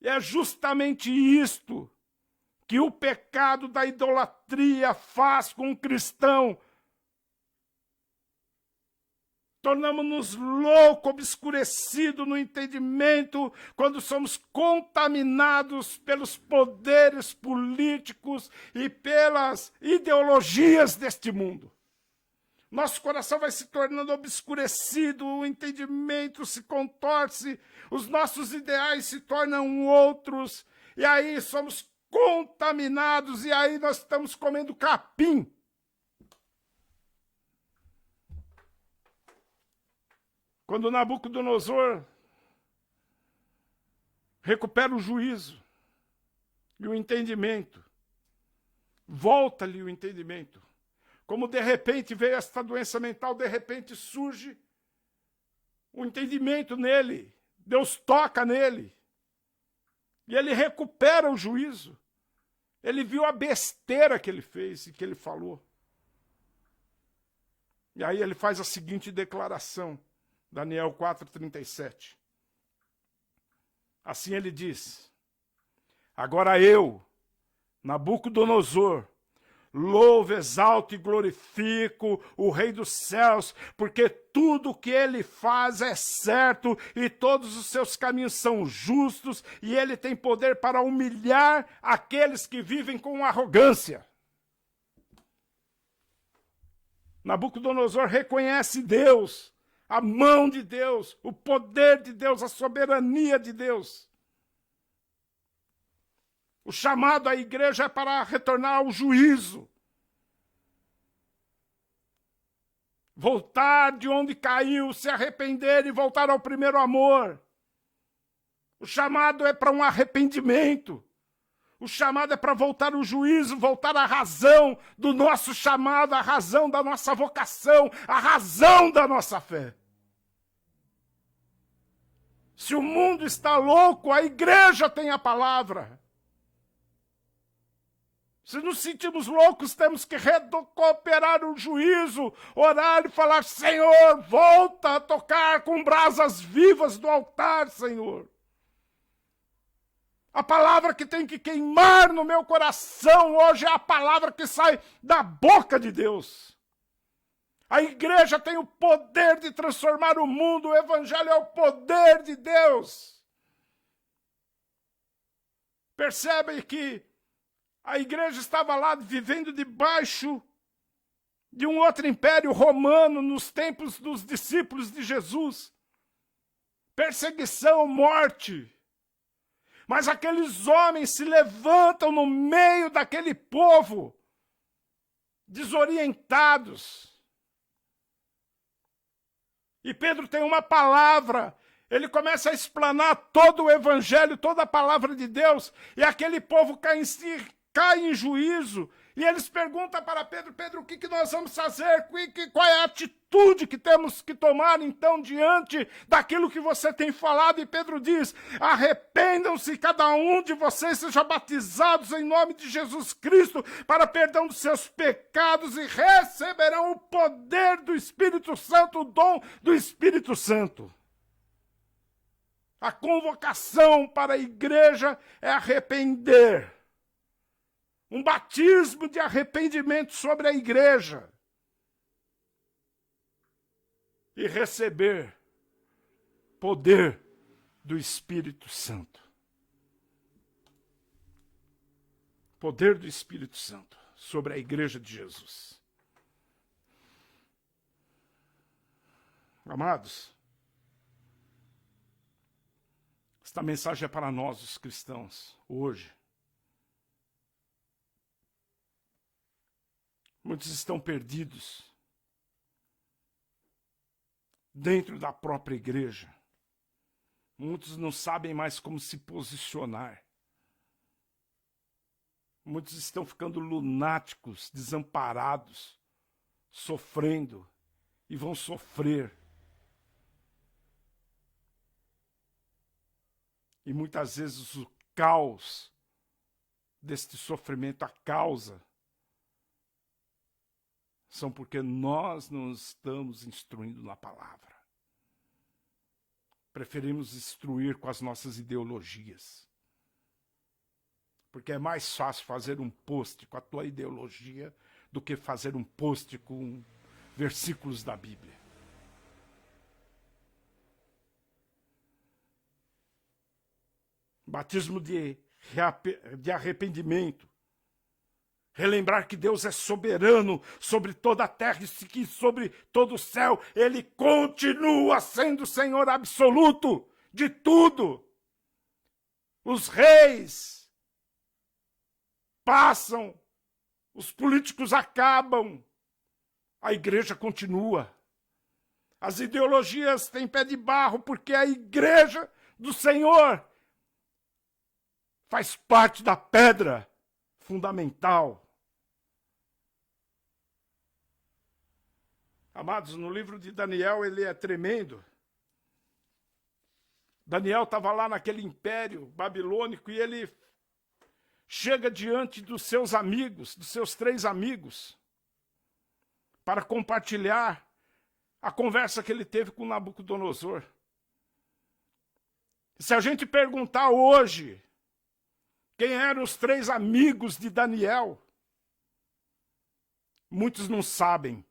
S3: E é justamente isto que o pecado da idolatria faz com o cristão. Tornamos-nos loucos, obscurecidos no entendimento, quando somos contaminados pelos poderes políticos e pelas ideologias deste mundo. Nosso coração vai se tornando obscurecido, o entendimento se contorce, os nossos ideais se tornam outros, e aí somos contaminados, e aí nós estamos comendo capim. Quando Nabucodonosor recupera o juízo e o entendimento, volta-lhe o entendimento. Como de repente veio esta doença mental, de repente surge o entendimento nele. Deus toca nele. E ele recupera o juízo. Ele viu a besteira que ele fez e que ele falou. E aí ele faz a seguinte declaração. Daniel 4:37. Assim ele diz: agora eu, Nabucodonosor, louvo, exalto e glorifico o Rei dos céus, porque tudo o que ele faz é certo e todos os seus caminhos são justos, e ele tem poder para humilhar aqueles que vivem com arrogância. Nabucodonosor reconhece Deus, a mão de Deus, o poder de Deus, a soberania de Deus. O chamado à igreja é para retornar ao juízo. Voltar de onde caiu, se arrepender e voltar ao primeiro amor. O chamado é para um arrependimento. O chamado é para voltar ao juízo, voltar à razão do nosso chamado, à razão da nossa vocação, à razão da nossa fé. Se o mundo está louco, a igreja tem a palavra. Se nos sentimos loucos, temos que recuperar o juízo, orar e falar, Senhor, volta a tocar com brasas vivas do altar, Senhor. A palavra que tem que queimar no meu coração hoje é a palavra que sai da boca de Deus. A igreja tem o poder de transformar o mundo, o evangelho é o poder de Deus. Percebem que a igreja estava lá vivendo debaixo de um outro império romano nos tempos dos discípulos de Jesus. Perseguição, morte. Mas aqueles homens se levantam no meio daquele povo, desorientados. E Pedro tem uma palavra, ele começa a explanar todo o evangelho, toda a palavra de Deus, e aquele povo cai em juízo, e eles perguntam para Pedro, Pedro, o que nós vamos fazer? Qual é a atitude que temos que tomar, então, diante daquilo que você tem falado? E Pedro diz, arrependam-se, cada um de vocês seja batizados em nome de Jesus Cristo, para perdão dos seus pecados, e receberão o poder do Espírito Santo, o dom do Espírito Santo. A convocação para a igreja é arrepender. Um batismo de arrependimento sobre a igreja. E receber poder do Espírito Santo. Poder do Espírito Santo sobre a igreja de Jesus. Amados, esta mensagem é para nós, os cristãos, hoje. Muitos estão perdidos dentro da própria igreja. Muitos não sabem mais como se posicionar. Muitos estão ficando lunáticos, desamparados, sofrendo e vão sofrer. E muitas vezes o caos deste sofrimento, a causa, são porque nós não estamos instruindo na palavra. Preferimos instruir com as nossas ideologias. Porque é mais fácil fazer um post com a tua ideologia do que fazer um post com versículos da Bíblia. Batismo de arrependimento. Relembrar que Deus é soberano sobre toda a terra e que sobre todo o céu Ele continua sendo Senhor absoluto de tudo. Os reis passam, os políticos acabam, a igreja continua. As ideologias têm pé de barro porque a igreja do Senhor faz parte da pedra fundamental. Amados, no livro de Daniel, ele é tremendo. Daniel estava lá naquele império babilônico e ele chega diante dos seus amigos, dos seus 3 amigos, para compartilhar a conversa que ele teve com Nabucodonosor. Se a gente perguntar hoje quem eram os 3 amigos de Daniel, muitos não sabem.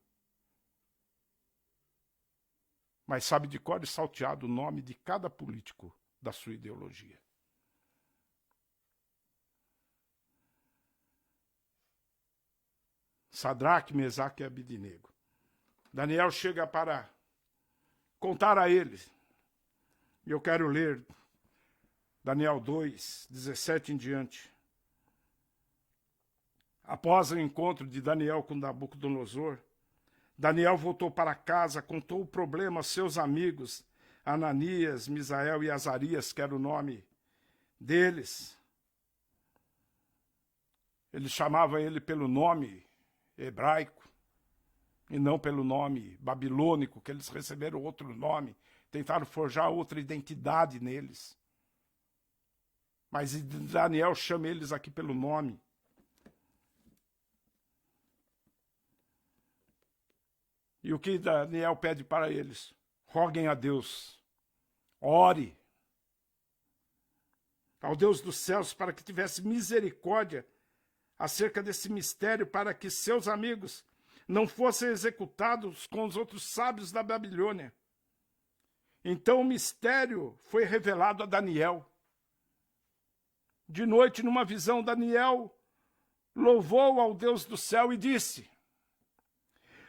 S3: Mas sabe de cor e salteado o nome de cada político da sua ideologia. Sadraque, Mesaque e Abidnego. Daniel chega para contar a eles. E eu quero ler Daniel 2, 17 em diante. Após o encontro de Daniel com Nabucodonosor, Daniel voltou para casa, contou o problema aos seus amigos, Ananias, Misael e Azarias, que era o nome deles. Ele chamava ele pelo nome hebraico e não pelo nome babilônico, que eles receberam outro nome, tentaram forjar outra identidade neles. Mas Daniel chama eles aqui pelo nome. E o que Daniel pede para eles? Roguem a Deus, ore ao Deus dos céus para que tivesse misericórdia acerca desse mistério, para que seus amigos não fossem executados com os outros sábios da Babilônia. Então o mistério foi revelado a Daniel. De noite, numa visão, Daniel louvou ao Deus do céu e disse: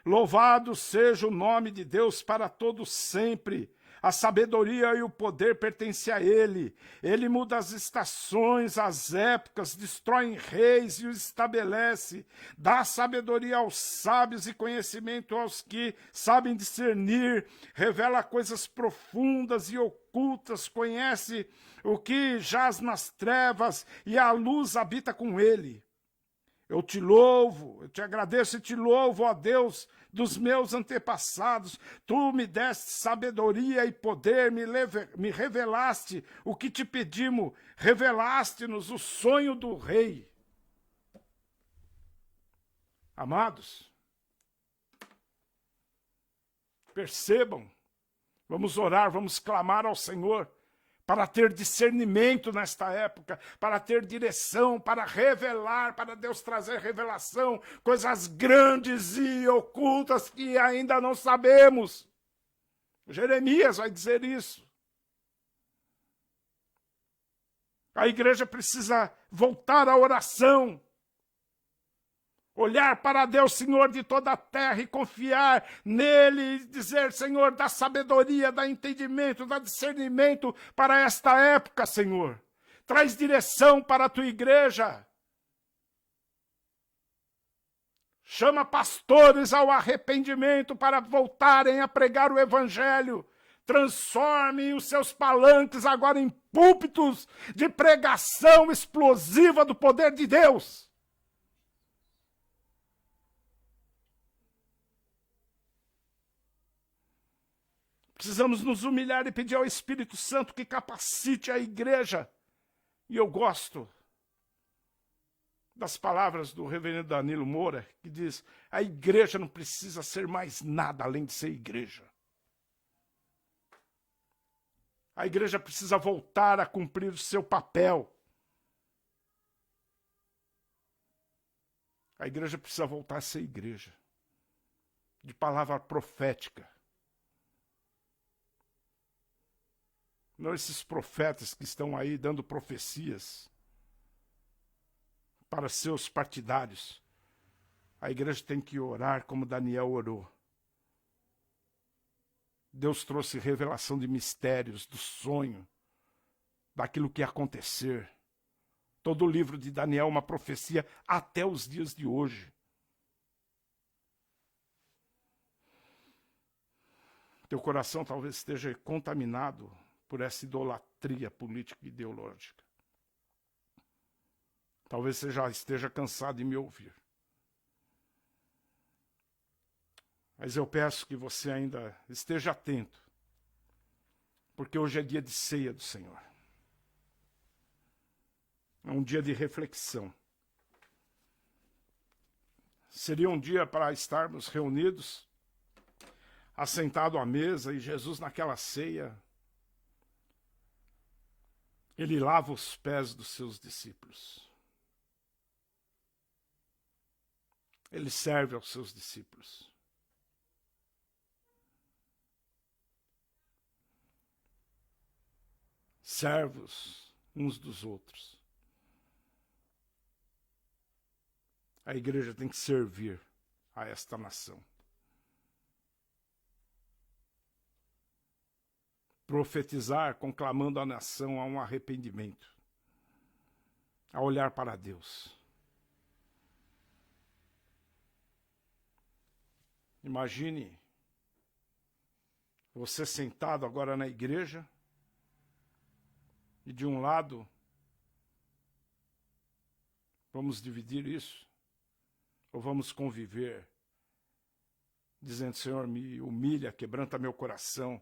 S3: louvado seja o nome de Deus para todo sempre. A sabedoria e o poder pertencem a Ele. Ele muda as estações, as épocas, destrói reis e os estabelece. Dá sabedoria aos sábios e conhecimento aos que sabem discernir. Revela coisas profundas e ocultas. Conhece o que jaz nas trevas e a luz habita com Ele. Eu te louvo, eu te agradeço e te louvo, ó Deus dos meus antepassados. Tu me deste sabedoria e poder, me revelaste o que te pedimos, revelaste-nos o sonho do rei. Amados, percebam, vamos orar, vamos clamar ao Senhor, para ter discernimento nesta época, para ter direção, para revelar, para Deus trazer revelação, coisas grandes e ocultas que ainda não sabemos. Jeremias vai dizer isso. A igreja precisa voltar à oração, olhar para Deus, Senhor de toda a terra, e confiar nele, e dizer: Senhor, dá sabedoria, dá entendimento, dá discernimento para esta época, Senhor. Traz direção para a tua igreja. Chama pastores ao arrependimento para voltarem a pregar o evangelho. Transformem os seus palanques agora em púlpitos de pregação explosiva do poder de Deus. Precisamos nos humilhar e pedir ao Espírito Santo que capacite a igreja. E eu gosto das palavras do reverendo Danilo Moura, que diz: a igreja não precisa ser mais nada além de ser igreja. A igreja precisa voltar a cumprir o seu papel. A igreja precisa voltar a ser igreja. De palavra profética. Não esses profetas que estão aí dando profecias para seus partidários. A igreja tem que orar como Daniel orou. Deus trouxe revelação de mistérios, do sonho, daquilo que ia acontecer. Todo o livro de Daniel é uma profecia até os dias de hoje. Teu coração talvez esteja contaminado por essa idolatria política e ideológica. Talvez você já esteja cansado de me ouvir. Mas eu peço que você ainda esteja atento, porque hoje é dia de ceia do Senhor. É um dia de reflexão. Seria um dia para estarmos reunidos, assentados à mesa, e Jesus naquela ceia, ele lava os pés dos seus discípulos. Ele serve aos seus discípulos. Servos uns dos outros. A igreja tem que servir a esta nação. Profetizar, conclamando a nação a um arrependimento, a olhar para Deus. Imagine você sentado agora na igreja e de um lado, vamos dividir isso, ou vamos conviver, dizendo: Senhor, me humilha, quebranta meu coração.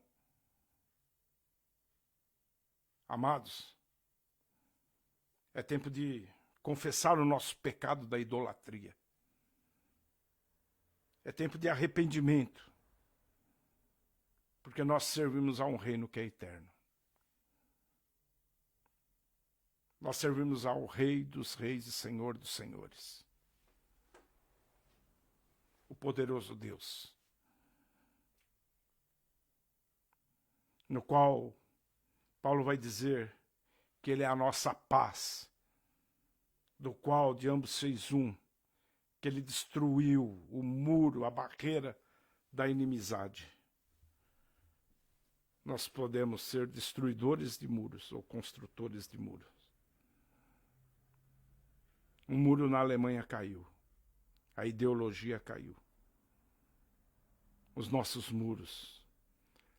S3: Amados, é tempo de confessar o nosso pecado da idolatria. É tempo de arrependimento, porque nós servimos a um reino que é eterno. Nós servimos ao Rei dos Reis e Senhor dos Senhores. O poderoso Deus. No qual Paulo vai dizer que ele é a nossa paz, do qual de ambos fez um, que ele destruiu o muro, a barreira da inimizade. Nós podemos ser destruidores de muros ou construtores de muros. Um muro na Alemanha caiu. A ideologia caiu. Os nossos muros,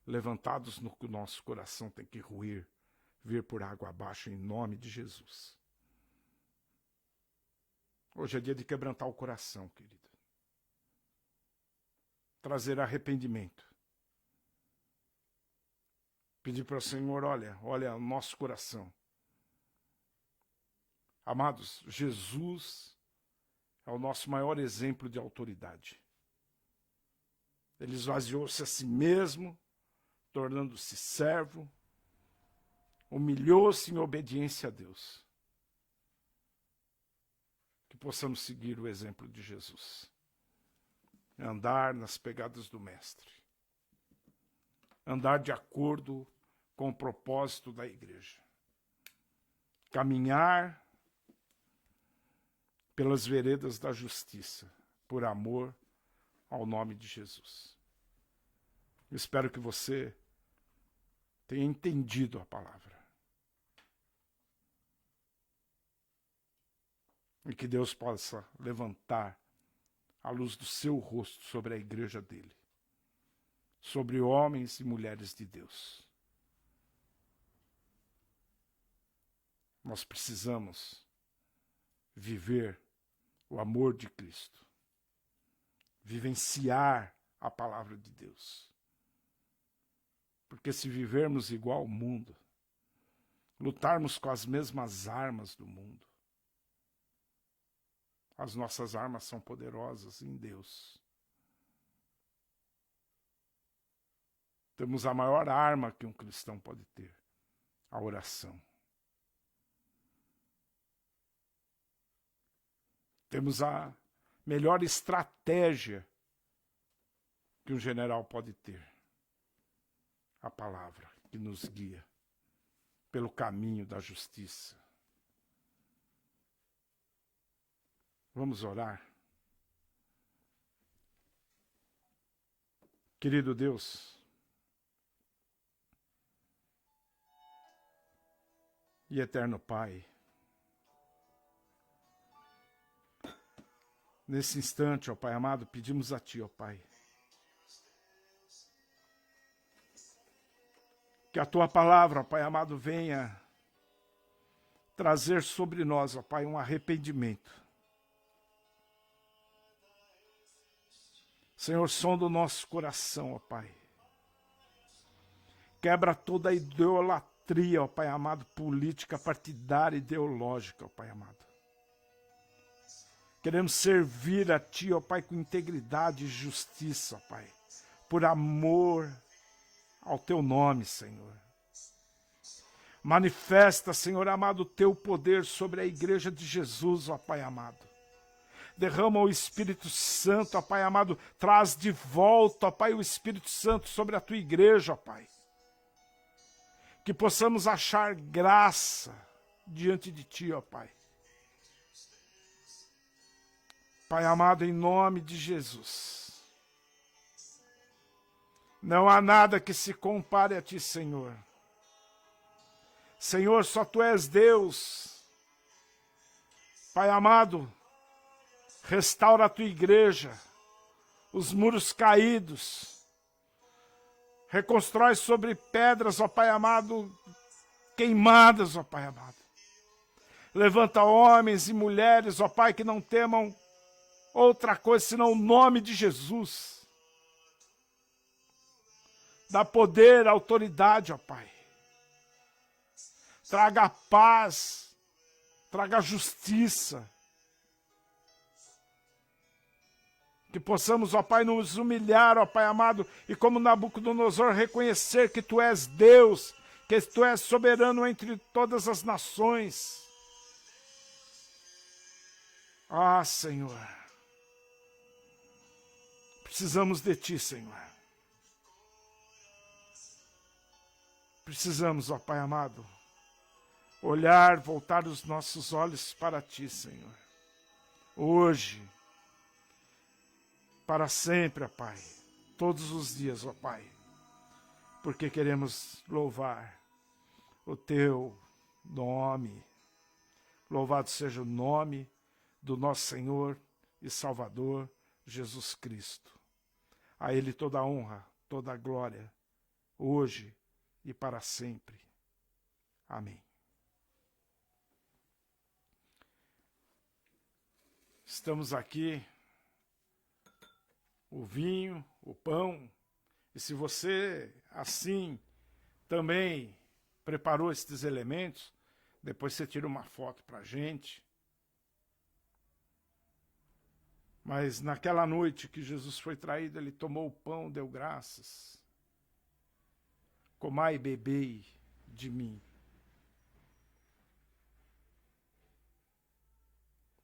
S3: levantados no nosso coração, tem que ruir, vir por água abaixo em nome de Jesus. Hoje é dia de quebrantar o coração, querido. Trazer arrependimento. Pedir para o Senhor: olha o nosso coração. Amados, Jesus é o nosso maior exemplo de autoridade. Ele esvaziou-se a si mesmo, tornando-se servo, humilhou-se em obediência a Deus. Que possamos seguir o exemplo de Jesus. Andar nas pegadas do Mestre. Andar de acordo com o propósito da igreja. Caminhar pelas veredas da justiça, por amor ao nome de Jesus. Eu espero que você tenha entendido a palavra. E que Deus possa levantar a luz do seu rosto sobre a igreja dele, sobre homens e mulheres de Deus. Nós precisamos viver o amor de Cristo, vivenciar a palavra de Deus. Porque se vivermos igual ao mundo, lutarmos com as mesmas armas do mundo, as nossas armas são poderosas em Deus. Temos a maior arma que um cristão pode ter, a oração. Temos a melhor estratégia que um general pode ter, a palavra que nos guia pelo caminho da justiça. Vamos orar. Querido Deus, e eterno Pai, nesse instante, ó Pai amado, pedimos a Ti, ó Pai, que a Tua palavra, ó Pai amado, venha trazer sobre nós, ó Pai, um arrependimento. Senhor, sonda o nosso coração, ó Pai. Quebra toda a idolatria, ó Pai amado, política, partidária, ideológica, ó Pai amado. Queremos servir a Ti, ó Pai, com integridade e justiça, ó Pai, por amor ao Teu nome, Senhor. Manifesta, Senhor amado, o Teu poder sobre a igreja de Jesus, ó Pai amado. Derrama o Espírito Santo, ó Pai amado, traz de volta, ó Pai, o Espírito Santo sobre a Tua igreja, ó Pai. Que possamos achar graça diante de Ti, ó Pai. Pai amado, em nome de Jesus, não há nada que se compare a Ti, Senhor. Senhor, só Tu és Deus. Pai amado, restaura a Tua igreja, os muros caídos, reconstrói sobre pedras, ó Pai amado, queimadas, ó Pai amado. Levanta homens e mulheres, ó Pai, que não temam outra coisa senão o nome de Jesus. Dá poder, autoridade, ó Pai. Traga paz, traga justiça. Que possamos, ó Pai, nos humilhar, ó Pai amado, e como Nabucodonosor reconhecer que Tu és Deus, que Tu és soberano entre todas as nações. Ah, Senhor, precisamos de Ti, Senhor. Precisamos, ó Pai amado, olhar, voltar os nossos olhos para Ti, Senhor. Hoje, para sempre, ó Pai, todos os dias, ó Pai, porque queremos louvar o Teu nome. Louvado seja o nome do nosso Senhor e Salvador, Jesus Cristo. A Ele toda a honra, toda a glória, hoje e para sempre. Amém. Estamos aqui, o vinho, o pão, e se você assim também preparou estes elementos, depois você tira uma foto para a gente. Mas naquela noite que Jesus foi traído, Ele tomou o pão, deu graças. Comai e bebei de mim.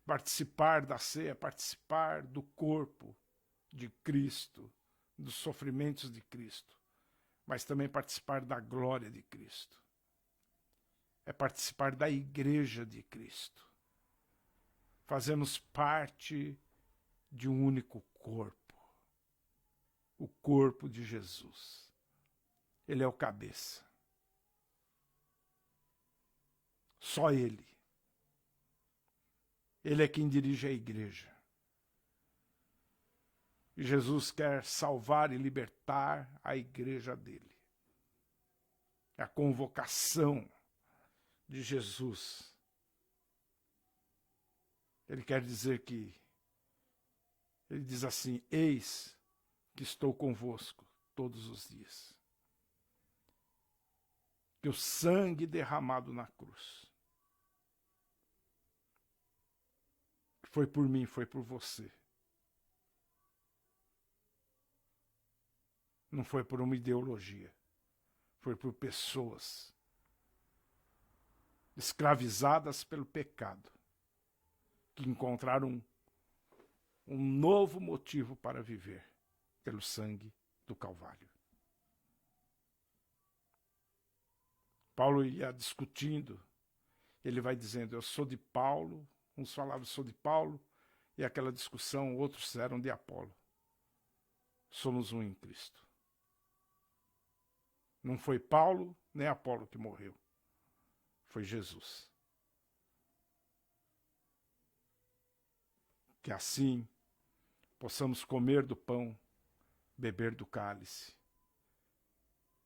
S3: Participar da ceia, participar do corpo de Cristo, dos sofrimentos de Cristo, mas também participar da glória de Cristo. É participar da igreja de Cristo. Fazemos parte de um único corpo, o corpo de Jesus. Ele é o cabeça. Só Ele. Ele é quem dirige a igreja. E Jesus quer salvar e libertar a igreja dele. É a convocação de Jesus. Ele quer dizer que, ele diz assim: eis que estou convosco todos os dias. Que o sangue derramado na cruz foi por mim, foi por você. Não foi por uma ideologia, foi por pessoas escravizadas pelo pecado, que encontraram um novo motivo para viver pelo sangue do Calvário. Paulo ia discutindo, ele vai dizendo: eu sou de Paulo. Uns falavam: sou de Paulo, e aquela discussão, outros eram de Apolo. Somos um em Cristo. Não foi Paulo nem Apolo que morreu, foi Jesus. Que assim possamos comer do pão, beber do cálice.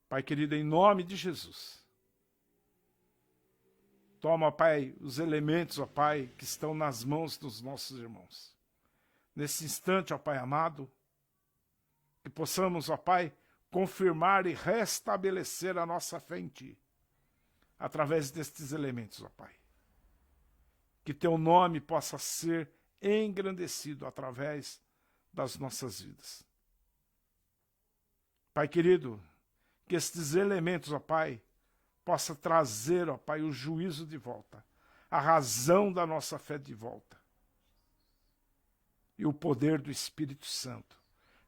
S3: Pai querido, em nome de Jesus, toma, Pai, os elementos, ó Pai, que estão nas mãos dos nossos irmãos. Nesse instante, ó Pai amado, que possamos, ó Pai, confirmar e restabelecer a nossa fé em Ti, através destes elementos, ó Pai. Que Teu nome possa ser engrandecido através das nossas vidas. Pai querido, que estes elementos, ó Pai, possa trazer, ó Pai, o juízo de volta, a razão da nossa fé de volta, e o poder do Espírito Santo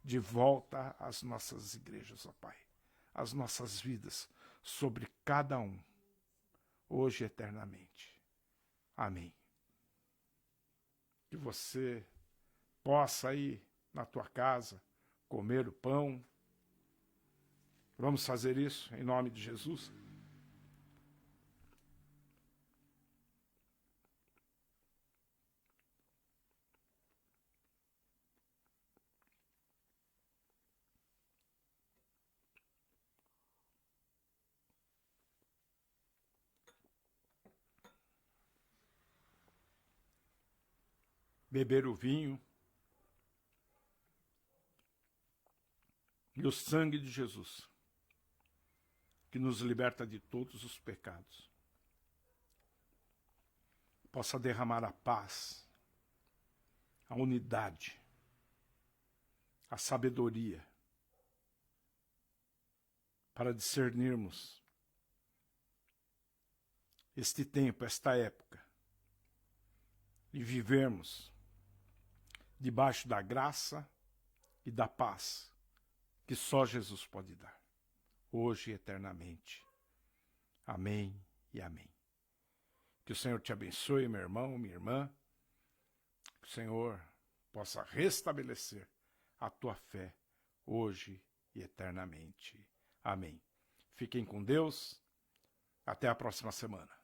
S3: de volta às nossas igrejas, ó Pai, às nossas vidas, sobre cada um, hoje e eternamente. Amém. Que você possa ir na tua casa comer o pão. Vamos fazer isso em nome de Jesus? Beber o vinho e o sangue de Jesus, que nos liberta de todos os pecados, possa derramar a paz, a unidade, a sabedoria, para discernirmos este tempo, esta época, e vivermos debaixo da graça e da paz que só Jesus pode dar, hoje e eternamente. Amém e amém. Que o Senhor te abençoe, meu irmão, minha irmã. Que o Senhor possa restabelecer a tua fé hoje e eternamente. Amém. Fiquem com Deus. Até a próxima semana.